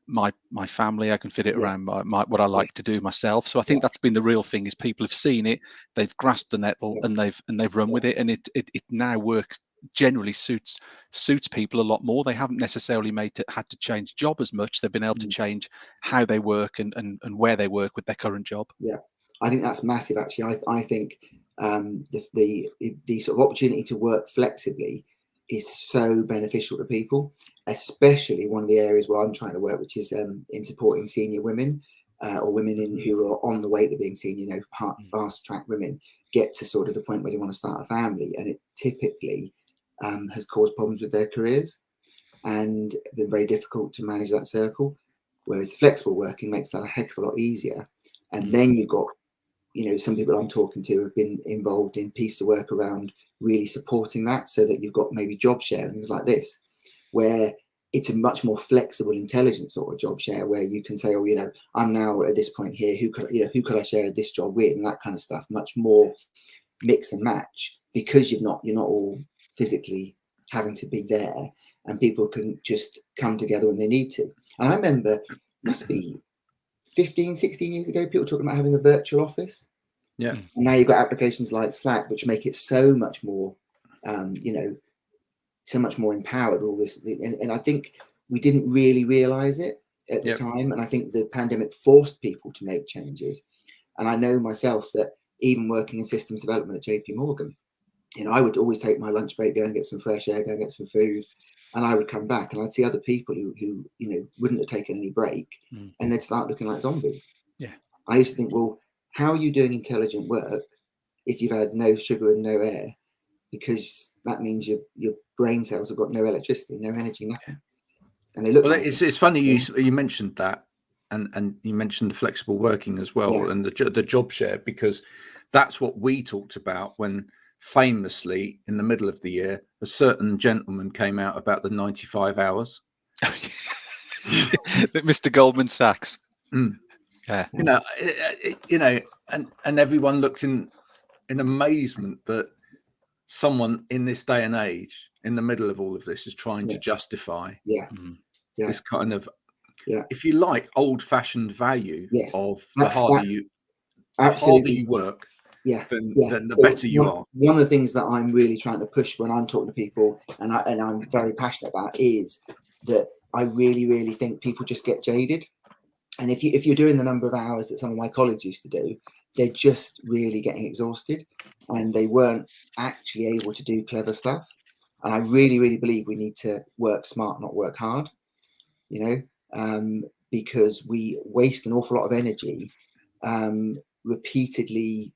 Speaker 2: my family, I can fit it around my what I like to do myself. So I think that's been the real thing, is people have seen it, they've grasped the nettle, and they've run with it, and it now works, generally suits people a lot more. They haven't necessarily had to change job as much. They've been able to change how they work and where they work with their current job.
Speaker 3: I think that's massive, actually. I think the sort of opportunity to work flexibly is so beneficial to people, especially one of the areas where I'm trying to work, which is in supporting senior women or women who are on the way to being senior. You know, fast track women get to sort of the point where they want to start a family, and it typically has caused problems with their careers and been very difficult to manage that circle. Whereas flexible working makes that a heck of a lot easier. And then you've got, you know, some people I'm talking to have been involved in pieces of work around really supporting that, so that you've got maybe job share and things like this, where it's a much more flexible, intelligent sort of job share, where you can say, oh, you know, I'm now at this point here, who could I share this job with, and that kind of stuff. Much more mix and match, because you're not all physically having to be there, and people can just come together when they need to. And I remember, must be 15, 16 years ago, people talking about having a virtual office.
Speaker 1: And
Speaker 3: now you've got applications like Slack, which make it so much more, so much more empowered, all this. And I think we didn't really realize it at the time. And I think the pandemic forced people to make changes. And I know myself that even working in systems development at JP Morgan, you know, I would always take my lunch break, go and get some fresh air, go and get some food. And I would come back and I'd see other people who you know, wouldn't have taken any break, and they'd start looking like zombies. I used to think, well, how are you doing intelligent work if you've had no sugar and no air? Because that means your brain cells have got no electricity, no energy, nothing. And they look.
Speaker 1: Well, it's funny you mentioned that, and you mentioned the flexible working as well, and the job share, because that's what we talked about when, famously, in the middle of the year, a certain gentleman came out about the 95 hours.
Speaker 2: Mr. Goldman Sachs. Yeah.
Speaker 1: You know, and everyone looked in amazement that someone in this day and age, in the middle of all of this, is trying to justify this kind of, if you like, old-fashioned value of the harder you work, then the better you are.
Speaker 3: One of the things that I'm really trying to push when I'm talking to people, and I'm very passionate about, is that I really, really think people just get jaded. And if you're doing the number of hours that some of my colleagues used to do, they're just really getting exhausted, and they weren't actually able to do clever stuff. And I really, really believe we need to work smart, not work hard, you know, because we waste an awful lot of energy repeatedly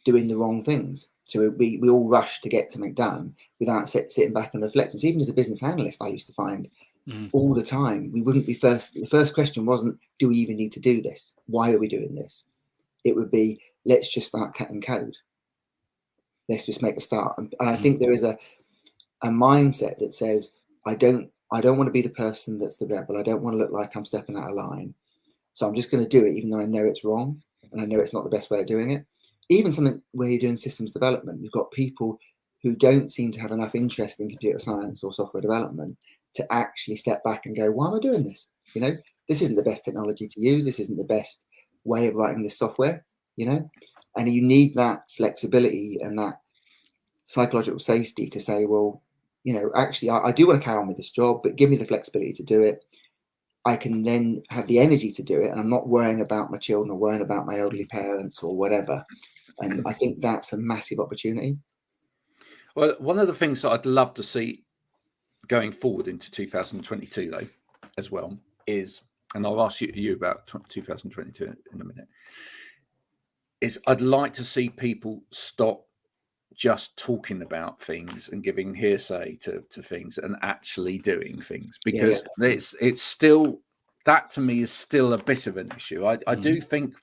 Speaker 3: doing the wrong things. So we all rush to get something done without sitting back and reflecting. So even as a business analyst, I used to find all the time, we wouldn't be the first question wasn't, do we even need to do this? Why are we doing this? It would be, let's just start cutting code. Let's just make a start. And I think there is a mindset that says, I don't want to be the person that's the rebel. I don't want to look like I'm stepping out of line. So I'm just going to do it, even though I know it's wrong and I know it's not the best way of doing it. Even something where you're doing systems development, you've got people who don't seem to have enough interest in computer science or software development to actually step back and go, why am I doing this? You know, this isn't the best technology to use. This isn't the best way of writing this software, you know, and you need that flexibility and that psychological safety to say, well, you know, actually, I do want to carry on with this job, but give me the flexibility to do it. I can then have the energy to do it, and I'm not worrying about my children or worrying about my elderly parents or whatever. And I think that's a massive opportunity.
Speaker 1: Well, one of the things that I'd love to see going forward into 2022, though, as well, is, and I'll ask you about 2022 in a minute, is I'd like to see people stop just talking about things and giving hearsay to things and actually doing things, because it's still, that to me is still a bit of an issue. I do think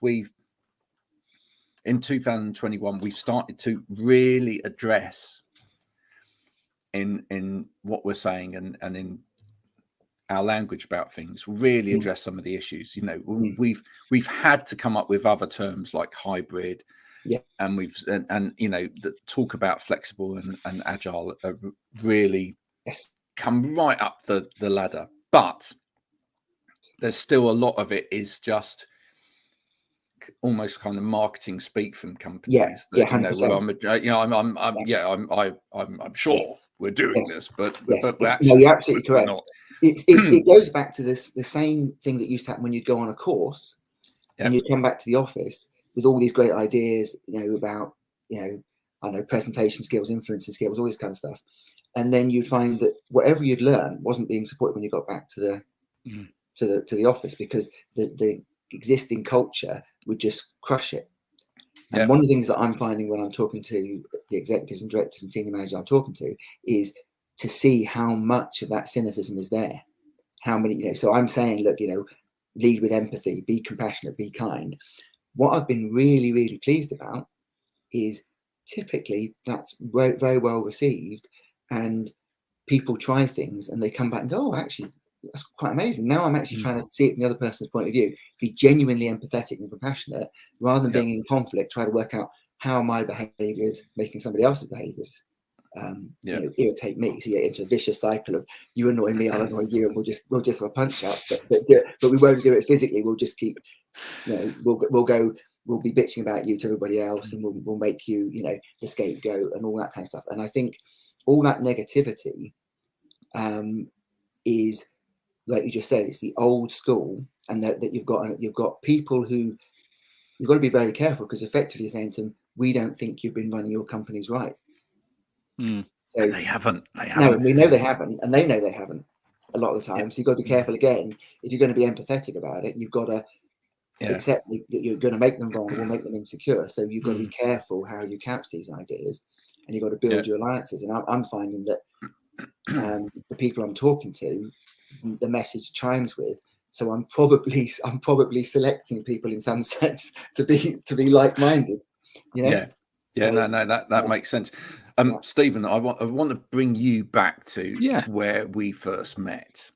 Speaker 1: in 2021 we've started to really address in what we're saying and in our language about things, really address some of the issues. You know, we've had to come up with other terms like hybrid. And and you know, the talk about flexible and agile really come right up the ladder, but there's still a lot of it is just almost kind of marketing speak from companies. That, you know, well, I'm sure we're doing this, but we're actually,
Speaker 3: no, you're absolutely correct. It goes back to the same thing that used to happen when you'd go on a course and you'd come back to the office with all these great ideas, you know, about, you know, I don't know, presentation skills, influencing skills, all this kind of stuff. And then you'd find that whatever you'd learned wasn't being supported when you got back to the office, because the existing culture would just crush it. And one of the things that I'm finding when I'm talking to the executives and directors and senior managers I'm talking to is to see how much of that cynicism is there. How many, you know, so I'm saying, look, you know, lead with empathy, be compassionate, be kind. What I've been really, really pleased about is typically that's very, very well received, and people try things and they come back and go, oh, actually, that's quite amazing. Now I'm actually trying to see it from the other person's point of view, be genuinely empathetic and compassionate, rather than being in conflict, try to work out how my behaviors making somebody else's behaviors you know, irritate me. So you get into a vicious cycle of you annoy me, I'll annoy you, and we'll just have a punch up, but we won't do it physically. We'll just keep, you know, we'll be bitching about you to everybody else, and we'll make you, you know, the scapegoat and all that kind of stuff. And I think all that negativity is, like you just said, it's the old school, and that you've got people who you've got to be very careful, because effectively you're saying to them, we don't think you've been running your companies right. So,
Speaker 1: they haven't.
Speaker 3: No, we know they haven't, and they know they haven't a lot of the time. So you've got to be careful again. If you're going to be empathetic about it, you've got to accept that you're going to make them vulnerable, make them insecure. So you've got to be careful how you couch these ideas, and you've got to build your alliances. And I'm finding that the people I'm talking to, the message chimes with. So I'm probably selecting people in some sense to be like-minded. You know?
Speaker 1: That makes sense. Stephen, I want to bring you back to where we first met.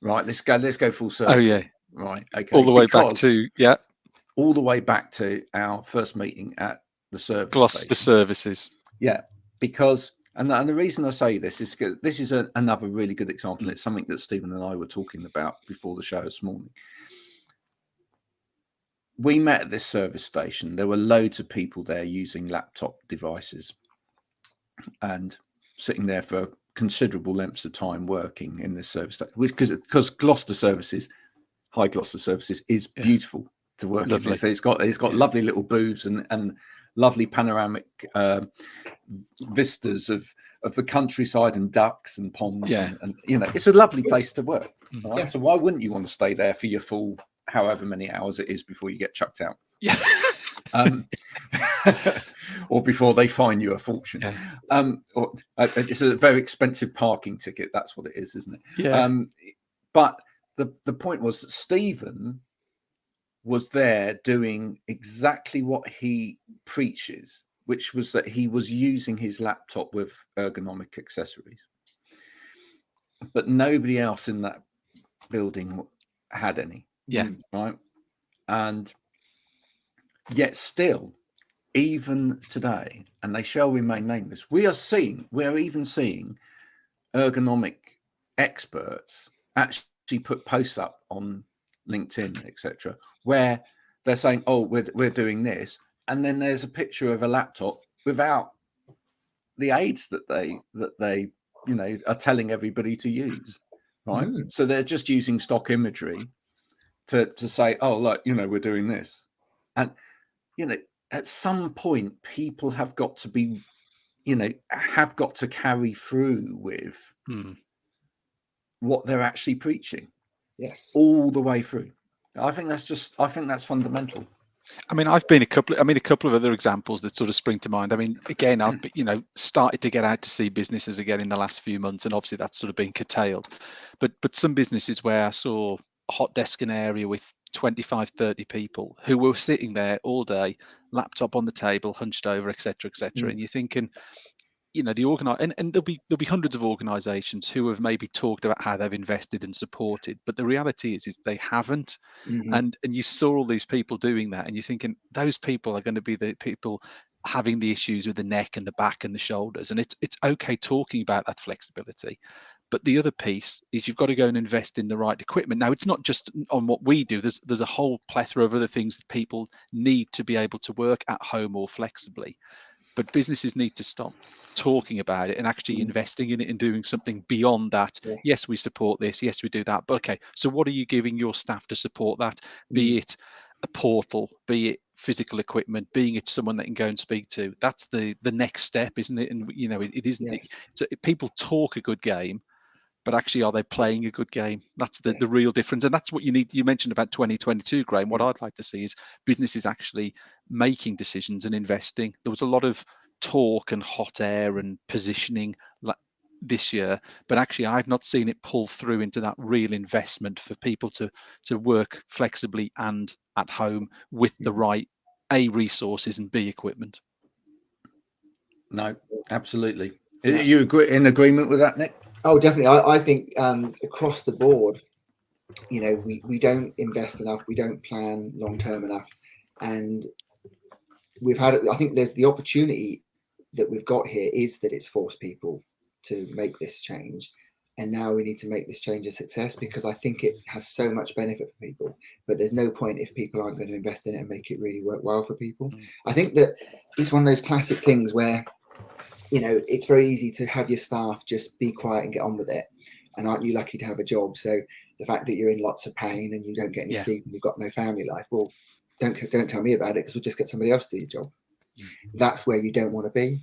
Speaker 1: Right, let's go full circle.
Speaker 2: Oh yeah,
Speaker 1: right, okay.
Speaker 2: All the way back to our first meeting at the service Gloucester
Speaker 1: station.
Speaker 2: Services.
Speaker 1: Yeah, because and the reason I say this is because this is another really good example. It's something that Stephen and I were talking about before the show this morning. We met at this service station. There were loads of people there using laptop devices and sitting there for considerable lengths of time working in this service station, because Gloucester Services, High Gloucester Services, is beautiful to work in. So it's got lovely little booths and lovely panoramic vistas of the countryside and ducks and ponds. And you know, it's a lovely place to work. Right? So why wouldn't you want to stay there for your full however many hours it is before you get chucked out? Or before they fine you a fortune. Or it's a very expensive parking ticket. That's what it is, isn't it? But the point was that Stephen was there doing exactly what he preaches, which was that he was using his laptop with ergonomic accessories. But nobody else in that building had any.
Speaker 2: Yeah.
Speaker 1: Right. And yet still, even today, and they shall remain nameless, we are even seeing ergonomic experts actually put posts up on LinkedIn, etc., where they're saying, "Oh, we're doing this," and then there's a picture of a laptop without the aids that they are telling everybody to use, right? So they're just using stock imagery to say, "Oh, look, we're doing this," and at some point, people have got to be, have got to carry through with what they're actually preaching.
Speaker 3: Yes.
Speaker 1: All the way through. I think that's fundamental.
Speaker 2: I mean, I've been a couple of other examples that sort of spring to mind. I mean, again, I've started to get out to see businesses again in the last few months, and obviously that's sort of been curtailed. But some businesses where I saw a hot desking area with 25, 30 people who were sitting there all day, laptop on the table, hunched over, etc., etc. And you're thinking, and there'll be hundreds of organizations who have maybe talked about how they've invested and supported, but the reality is they haven't. And you saw all these people doing that, and you're thinking those people are going to be the people having the issues with the neck and the back and the shoulders. And it's okay talking about that flexibility, but the other piece is you've got to go and invest in the right equipment. Now, it's not just on what we do. There's a whole plethora of other things that people need to be able to work at home or flexibly. But businesses need to stop talking about it and actually investing in it and doing something beyond that.
Speaker 3: Yeah.
Speaker 2: Yes, we support this. Yes, we do that. But okay, so what are you giving your staff to support that? Be it a portal, be it physical equipment, being it someone they can go and speak to. That's the next step, isn't it? And it isn't. Yes. People talk a good game, but actually, are they playing a good game? That's the real difference. And that's what you need. You mentioned about 2022, Graham. What I'd like to see is businesses actually making decisions and investing. There was a lot of talk and hot air and positioning this year, but actually I've not seen it pull through into that real investment for people to work flexibly and at home with the right A, resources, and B, equipment.
Speaker 1: No, absolutely. Are you in agreement with that, Nick?
Speaker 3: Oh, definitely. I think across the board, we don't invest enough. We don't plan long term enough, and I think there's the opportunity that we've got here is that it's forced people to make this change, and now we need to make this change a success, because I think it has so much benefit for people, but there's no point if people aren't going to invest in it and make it really work well for people. I think that it's one of those classic things where it's very easy to have your staff just be quiet and get on with it, and aren't you lucky to have a job? So the fact that you're in lots of pain and you don't get any sleep and you've got no family life, well, don't tell me about it, because we'll just get somebody else to do your job. That's where you don't want to be.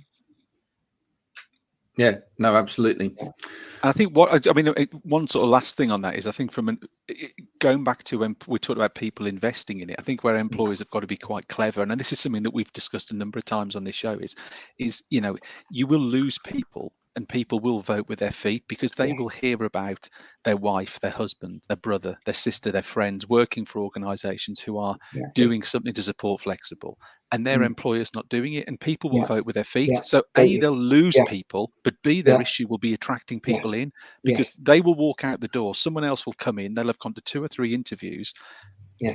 Speaker 1: Yeah, no, absolutely.
Speaker 2: And I think one sort of last thing on that is, I think going back to when we talked about people investing in it, I think where employers have got to be quite clever, and this is something that we've discussed a number of times on this show, is you will lose people, and people will vote with their feet, because they will hear about their wife, their husband, their brother, their sister, their friends working for organizations who are doing something to support flexible, and their employers not doing it, and people will vote with their feet. So A, they'll lose people, but B, their issue will be attracting people in, because they will walk out the door, someone else will come in, they'll have gone to 2 or 3 interviews,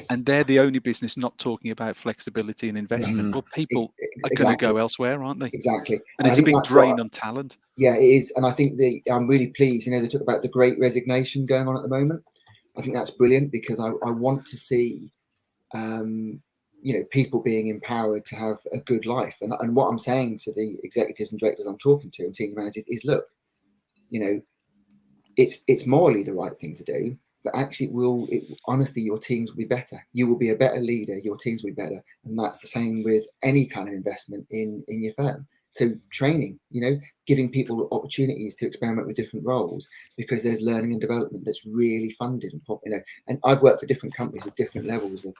Speaker 2: and they're the only business not talking about flexibility and investment. Well, people are going to go elsewhere, aren't they?
Speaker 3: Exactly.
Speaker 2: And it's a big drain on talent.
Speaker 3: Yeah, it is. And I think I'm really pleased, they talk about the great resignation going on at the moment. I think that's brilliant, because I want to see, people being empowered to have a good life. And what I'm saying to the executives and directors I'm talking to and senior managers is, look, it's morally the right thing to do, but actually honestly, your teams will be better. You will be a better leader. Your teams will be better. And that's the same with any kind of investment in your firm. So training, giving people opportunities to experiment with different roles, because there's learning and development that's really funded and and I've worked for different companies with different levels of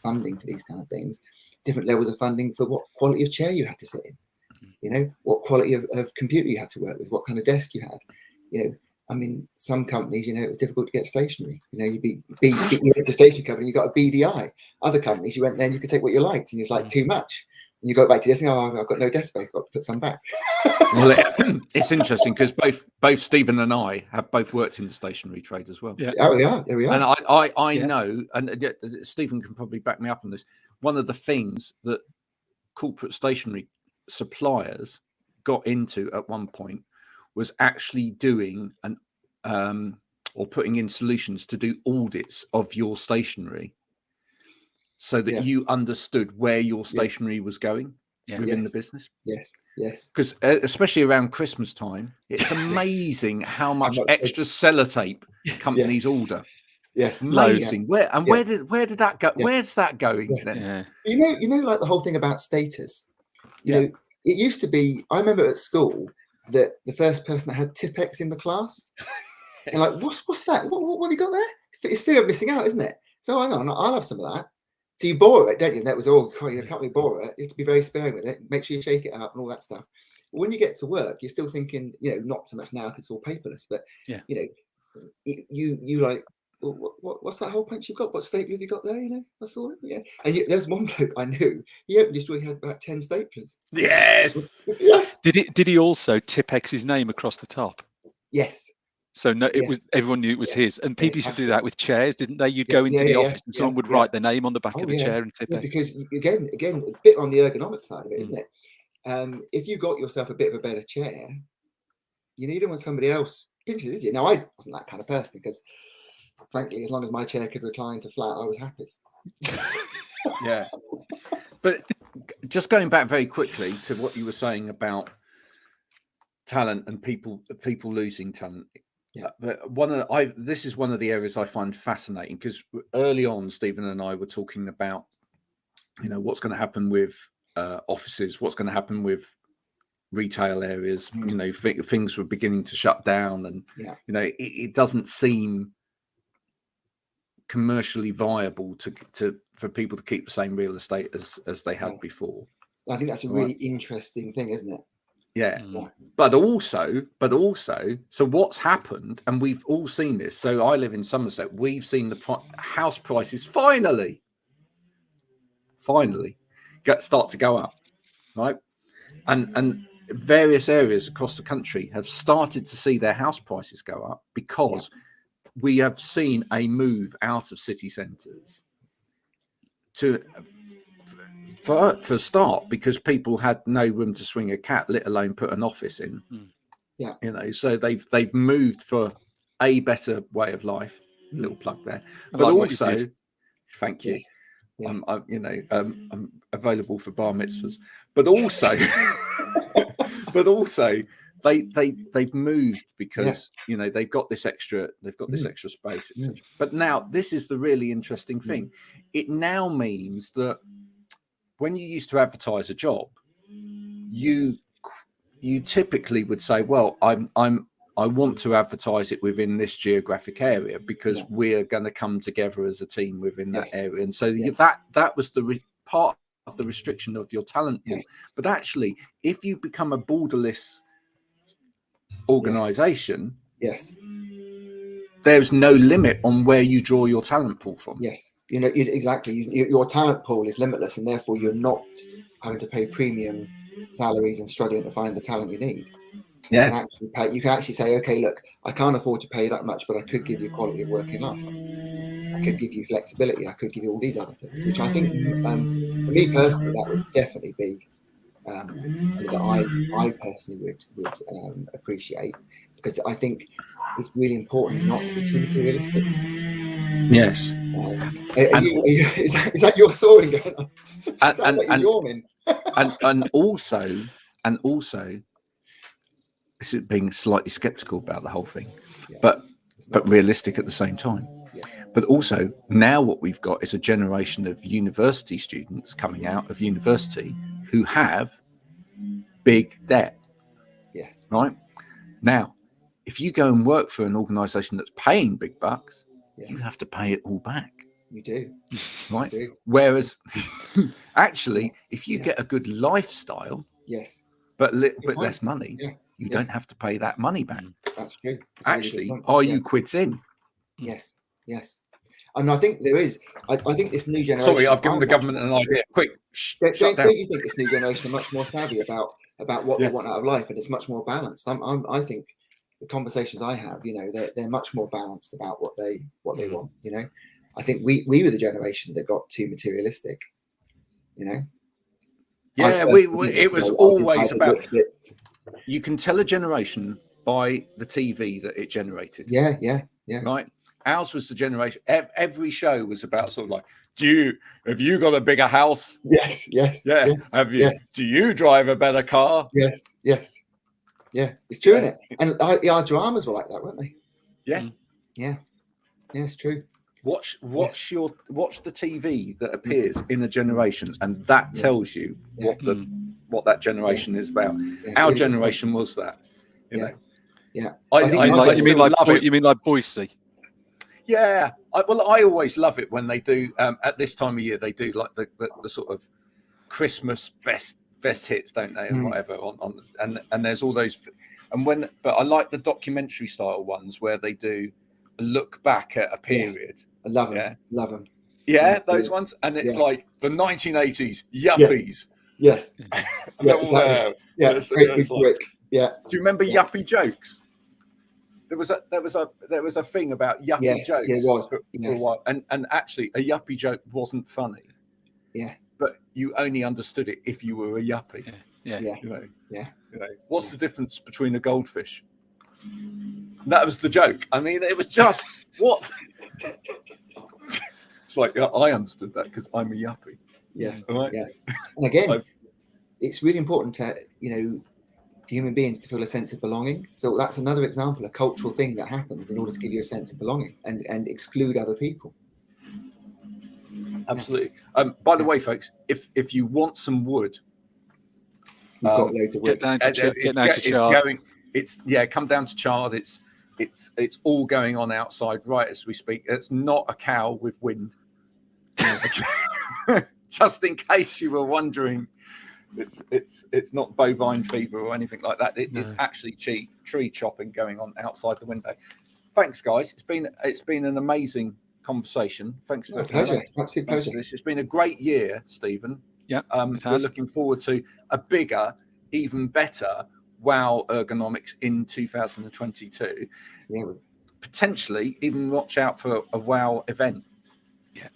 Speaker 3: funding for these kind of things, different levels of funding for what quality of chair you had to sit in, what quality of computer you had to work with, what kind of desk you had, some companies, it was difficult to get stationery. You'd be the stationery company, you got a BDI. Other companies, you went there and you could take what you liked, and it's like too much. And you go back to this, oh, I've got no desk space, I've got to put some back.
Speaker 1: Well, it's interesting because both Stephen and I have both worked in the stationery trade as well.
Speaker 2: Yeah.
Speaker 3: Oh, they are. There we are.
Speaker 1: And I
Speaker 2: Yeah.
Speaker 1: know, and Stephen can probably back me up on this. One of the things that corporate stationery suppliers got into at one point was actually doing or putting in solutions to do audits of your stationery, so that you understood where your stationery was going within the business.
Speaker 3: Yes.
Speaker 1: Because especially around Christmas time, it's amazing how much extra sellotape companies order.
Speaker 3: Yes,
Speaker 1: Amazing. Where did that go?
Speaker 3: Yeah.
Speaker 1: Where's that going then?
Speaker 2: Yeah.
Speaker 3: You know, like the whole thing about status. You know, it used to be. I remember at school that the first person that had Tipp-Ex in the class, and like, what's that? What have you got there? It's fear of missing out, isn't it? So hang on, I'll have some of that. So you borrow it, don't you? And that was all. You can't really borrow it. You have to be very sparing with it. Make sure you shake it up and all that stuff. But when you get to work, you're still thinking, you know, not so much now because it's all paperless, but you know, you like, well, what's that whole punch you've got? What staple have you got there? You know, that's all. Yeah. And there's one bloke I knew. He opened his drawer. He had about 10 staplers.
Speaker 1: Yes.
Speaker 3: Yeah.
Speaker 2: Did he also Tipp-Ex's name across the top?
Speaker 3: Yes.
Speaker 2: So no, it was, everyone knew it was his, and people used to do that with chairs, didn't they? You'd go into the office and someone would write their name on the back of the chair and Tipp-Ex.
Speaker 3: Because again, a bit on the ergonomic side of it, isn't it? If you got yourself a bit of a better chair, you don't want somebody else pinching it, is you? Now, I wasn't that kind of person because, frankly, as long as my chair could recline to flat, I was happy.
Speaker 1: Yeah. But just going back very quickly to what you were saying about talent and people losing talent. Yeah, but this is one of the areas I find fascinating, because early on, Stephen and I were talking about, you know, what's going to happen with offices, what's going to happen with retail areas. You know, things were beginning to shut down, and you know, it doesn't seem commercially viable for people to keep the same real estate as they had before.
Speaker 3: I think that's a really interesting thing, isn't it?
Speaker 1: Yeah. But also, so what's happened, and we've all seen this. So I live in Somerset. We've seen the house prices finally start to go up, right? And various areas across the country have started to see their house prices go up because we have seen a move out of city centres for a start, because people had no room to swing a cat, let alone put an office in.
Speaker 3: Yeah,
Speaker 1: you know, so they've moved for a better way of life. Little plug there, but also, thank you.
Speaker 3: Yes.
Speaker 1: I'm available for bar mitzvahs, but also, they've moved because you know they've got this extra space, etc. But now this is the really interesting thing. It now means that when you used to advertise a job, you typically would say, well, I want to advertise it within this geographic area because we're going to come together as a team within that area. And so that was the part of the restriction of your talent pool. But actually, if you become a borderless organization, there's no limit on where you draw your talent pool from.
Speaker 3: Yes, you know, exactly. Your talent pool is limitless, and therefore you're not having to pay premium salaries and struggling to find the talent you need.
Speaker 1: Yeah,
Speaker 3: you can actually say, okay, look, I can't afford to pay that much, but I could give you quality of working life. I could give you flexibility. I could give you all these other things, which I think, for me personally, that would definitely be that I personally would appreciate, because I think it's really important not to be too materialistic.
Speaker 1: Yes.
Speaker 3: Is that your sawing going on?
Speaker 1: And also, this is being slightly skeptical about the whole thing, but realistic at the same time. But also, now what we've got is a generation of university students coming out of university who have big debt.
Speaker 3: Yes.
Speaker 1: Right? Now, if you go and work for an organization that's paying big bucks, you have to pay it all back.
Speaker 3: You do.
Speaker 1: Right?
Speaker 3: You do.
Speaker 1: Whereas, actually, if you get a good lifestyle, but less money, you don't have to pay that money back.
Speaker 3: That's true.
Speaker 1: Actually, are you quids in?
Speaker 3: Yes. And I think there is. I think this new generation.
Speaker 1: Sorry, I've given the government an idea. Quick, shut down.
Speaker 3: Don't you think this new generation are much more savvy about what they want out of life, and it's much more balanced? I think the conversations I have, they're much more balanced about what they want. I think we were the generation that got too materialistic.
Speaker 1: Yeah, it was always about. You can tell a generation by the TV that it generated.
Speaker 3: Yeah.
Speaker 1: Right. Ours was the generation. Every show was about sort of like, have you got a bigger house?
Speaker 3: Yes.
Speaker 1: Yeah. Have you? Yes. Do you drive a better car?
Speaker 3: Yes. Yeah, it's true, isn't it? And our dramas were like that, weren't they?
Speaker 1: Yeah.
Speaker 3: Yeah, it's true.
Speaker 1: Watch the TV that appears in a generation, and that tells you what that generation is about. Yeah. Our generation was that, you know.
Speaker 3: Yeah.
Speaker 2: You mean like Boise?
Speaker 1: Yeah. I always love it when they do at this time of year. They do like the sort of Christmas best hits, don't they, and whatever on and there's all those. But I like the documentary style ones where they do a look back at a period.
Speaker 3: Yes. I love them. Love them.
Speaker 1: Yeah, those ones, and it's like the 1980s yuppies.
Speaker 3: Yes.
Speaker 1: Exactly.
Speaker 3: Yeah. Quick. Yeah.
Speaker 1: Do you remember yuppie jokes? There was a thing about yuppie jokes for a while, and actually a yuppie joke wasn't funny.
Speaker 3: Yeah.
Speaker 1: But you only understood it if you were a yuppie.
Speaker 3: Yeah.
Speaker 1: What's the difference between a goldfish? That was the joke. I mean, it was just what. It's like I understood that because I'm a yuppie.
Speaker 3: Yeah.
Speaker 1: Right?
Speaker 3: Yeah. And again, it's really important to human beings to feel a sense of belonging. So that's another example, a cultural thing that happens in order to give you a sense of belonging and exclude other people.
Speaker 1: Absolutely. By the way, folks, if you want some wood,
Speaker 3: we've got loads of wood.
Speaker 1: Come down to Chard. It's all going on outside right as we speak. It's not a cow with wind. Just in case you were wondering, it's not bovine fever or anything like that. It is actually tree chopping going on outside the window. Thanks, guys. It's been an amazing conversation. Thanks for
Speaker 3: pleasure. Absolute pleasure.
Speaker 1: It's been a great year, Stephen.
Speaker 2: Yeah.
Speaker 1: We're looking forward to a bigger, even better Wow Ergonomics in 2022. Yeah. Potentially even watch out for a Wow event. Yeah.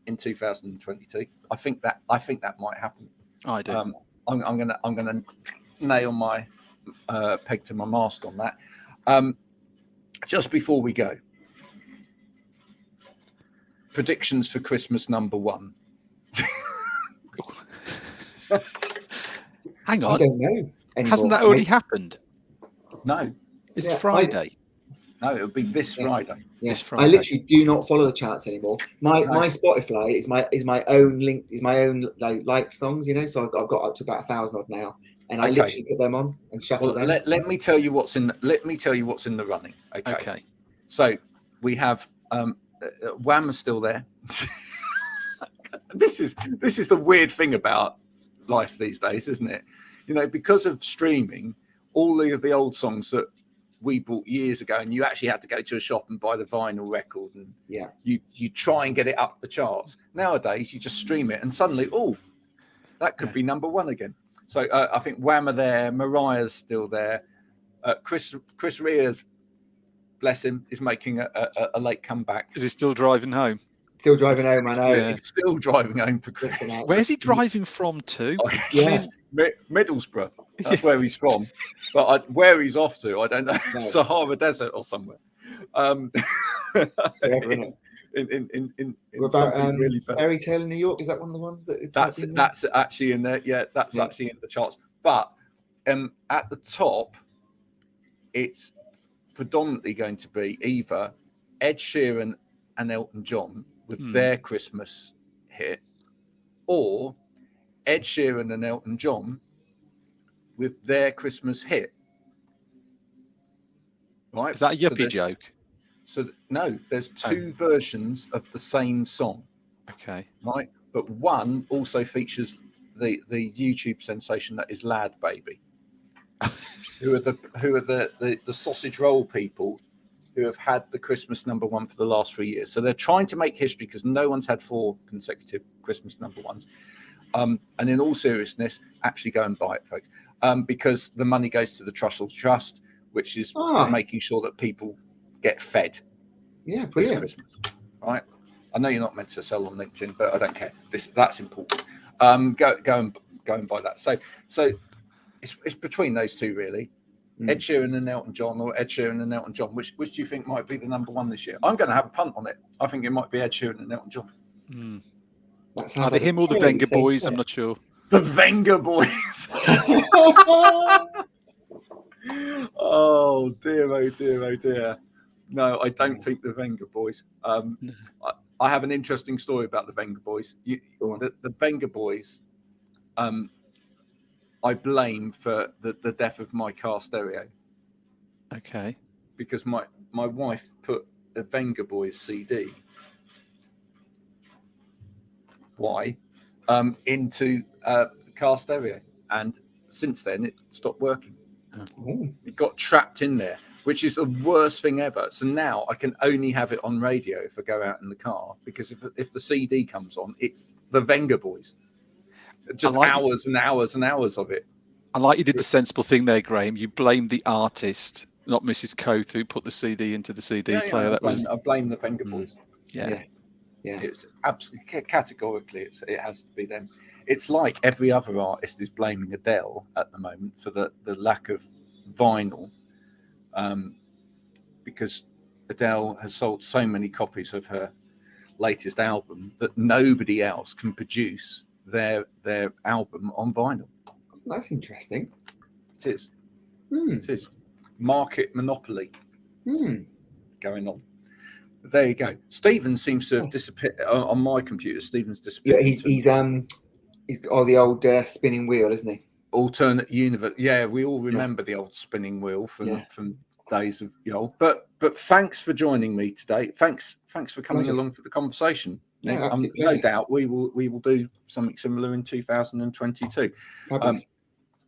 Speaker 1: In 2022. I think that might happen.
Speaker 2: I do.
Speaker 1: I'm gonna nail my peg to my mast on that. Just before we go, predictions for Christmas number 1.
Speaker 2: Hang on.
Speaker 3: I don't know. Anymore.
Speaker 2: Hasn't that already happened?
Speaker 1: No.
Speaker 2: It's Friday.
Speaker 1: No, it'll be this Friday.
Speaker 3: Yeah.
Speaker 2: This Friday.
Speaker 3: I literally do not follow the charts anymore. My Spotify is my own link, is my own like songs, So I've got up to about 1,000 odd now, and I literally put them on and shuffle them.
Speaker 1: Let me tell you what's in the running. Okay. So we have Wham is still there. This is the weird thing about life these days, isn't it? Because of streaming, all of the old songs that we bought years ago, and you actually had to go to a shop and buy the vinyl record, and you try and get it up the charts. Nowadays, you just stream it, and suddenly, that could be number 1 again. So I think Wham are there, Mariah's still there, Chris Rea's, bless him, is making a late comeback.
Speaker 2: Is he still driving home?
Speaker 3: Still driving home, I know.
Speaker 1: He's still driving home for Christmas.
Speaker 2: Where's he driving from to?
Speaker 1: Middlesbrough. That's where he's from. But where he's off to, I don't know. No. Sahara Desert or somewhere.
Speaker 3: What about
Speaker 1: really
Speaker 3: Fairy Tale in New York? Is that one of the ones that?
Speaker 1: That's actually in there. Yeah, that's actually in the charts. But at the top, it's predominantly going to be either Ed Sheeran and Elton John with their Christmas hit, or Ed Sheeran and Elton John with their Christmas hit. Right?
Speaker 2: Is that a yuppie joke?
Speaker 1: So no, there's 2 versions of the same song.
Speaker 2: Okay.
Speaker 1: Right, but one also features the YouTube sensation that is Lad Baby, who are the sausage roll people who have had the Christmas number one for the last 3 years. So they're trying to make history because no one's had 4 consecutive Christmas number ones. And in all seriousness, actually go and buy it, folks, because the money goes to the Trussell Trust, which is making sure that people get fed.
Speaker 3: Yeah, brilliant.
Speaker 1: This Christmas, right? I know you're not meant to sell on LinkedIn, but I don't care. That's important. Go and buy that. So it's between those two, really. Ed Sheeran and Elton John, or Ed Sheeran and Elton John. Which do you think might be the number one this year? I'm going to have a punt on it. I think it might be Ed Sheeran and Elton John.
Speaker 2: Either him or the Venga Boys. I'm not sure.
Speaker 1: The Venga Boys. Oh dear. No, I don't think the Venga Boys. I have an interesting story about the Venga Boys. The Venga Boys, I blame for the death of my car stereo.
Speaker 2: Okay. Because
Speaker 1: my wife put a Venga Boys CD. Why? Into car stereo, and since then it stopped working. It got trapped in there, which is the worst thing ever. So now I can only have it on radio if I go out in the car, because if the CD comes on, it's the Venga Boys. Just hours and hours and hours of it.
Speaker 2: I like you did the sensible thing there, Graham. You blamed the artist, not Mrs. Coath, who put the CD into the CD player.
Speaker 1: I blame the Venga Boys.
Speaker 3: Yeah.
Speaker 1: It's absolutely categorically it has to be them. It's like every other artist is blaming Adele at the moment for the lack of vinyl, because Adele has sold so many copies of her latest album that nobody else can produce their album on vinyl.
Speaker 3: That's interesting.
Speaker 1: It is. It is market monopoly going on. But there you go. Stephen seems to have disappeared on my computer. Stephen's disappeared.
Speaker 3: Yeah, he's got the old spinning wheel, isn't he?
Speaker 1: Alternate universe. Yeah, we all remember the old spinning wheel from days of the old. But thanks for joining me today. Thanks for coming along for the conversation.
Speaker 3: Yeah,
Speaker 1: no doubt we will do something similar in 2022.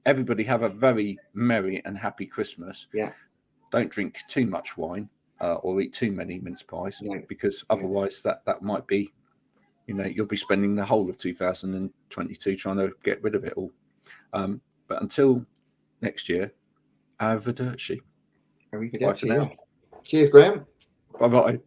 Speaker 1: Everybody have a very merry and happy Christmas.
Speaker 3: Yeah.
Speaker 1: Don't drink too much wine or eat too many mince pies, because otherwise that might be, you'll be spending the whole of 2022 trying to get rid of it all. But until next year, arrivederci.
Speaker 3: Cheers, Graham.
Speaker 1: Bye-bye.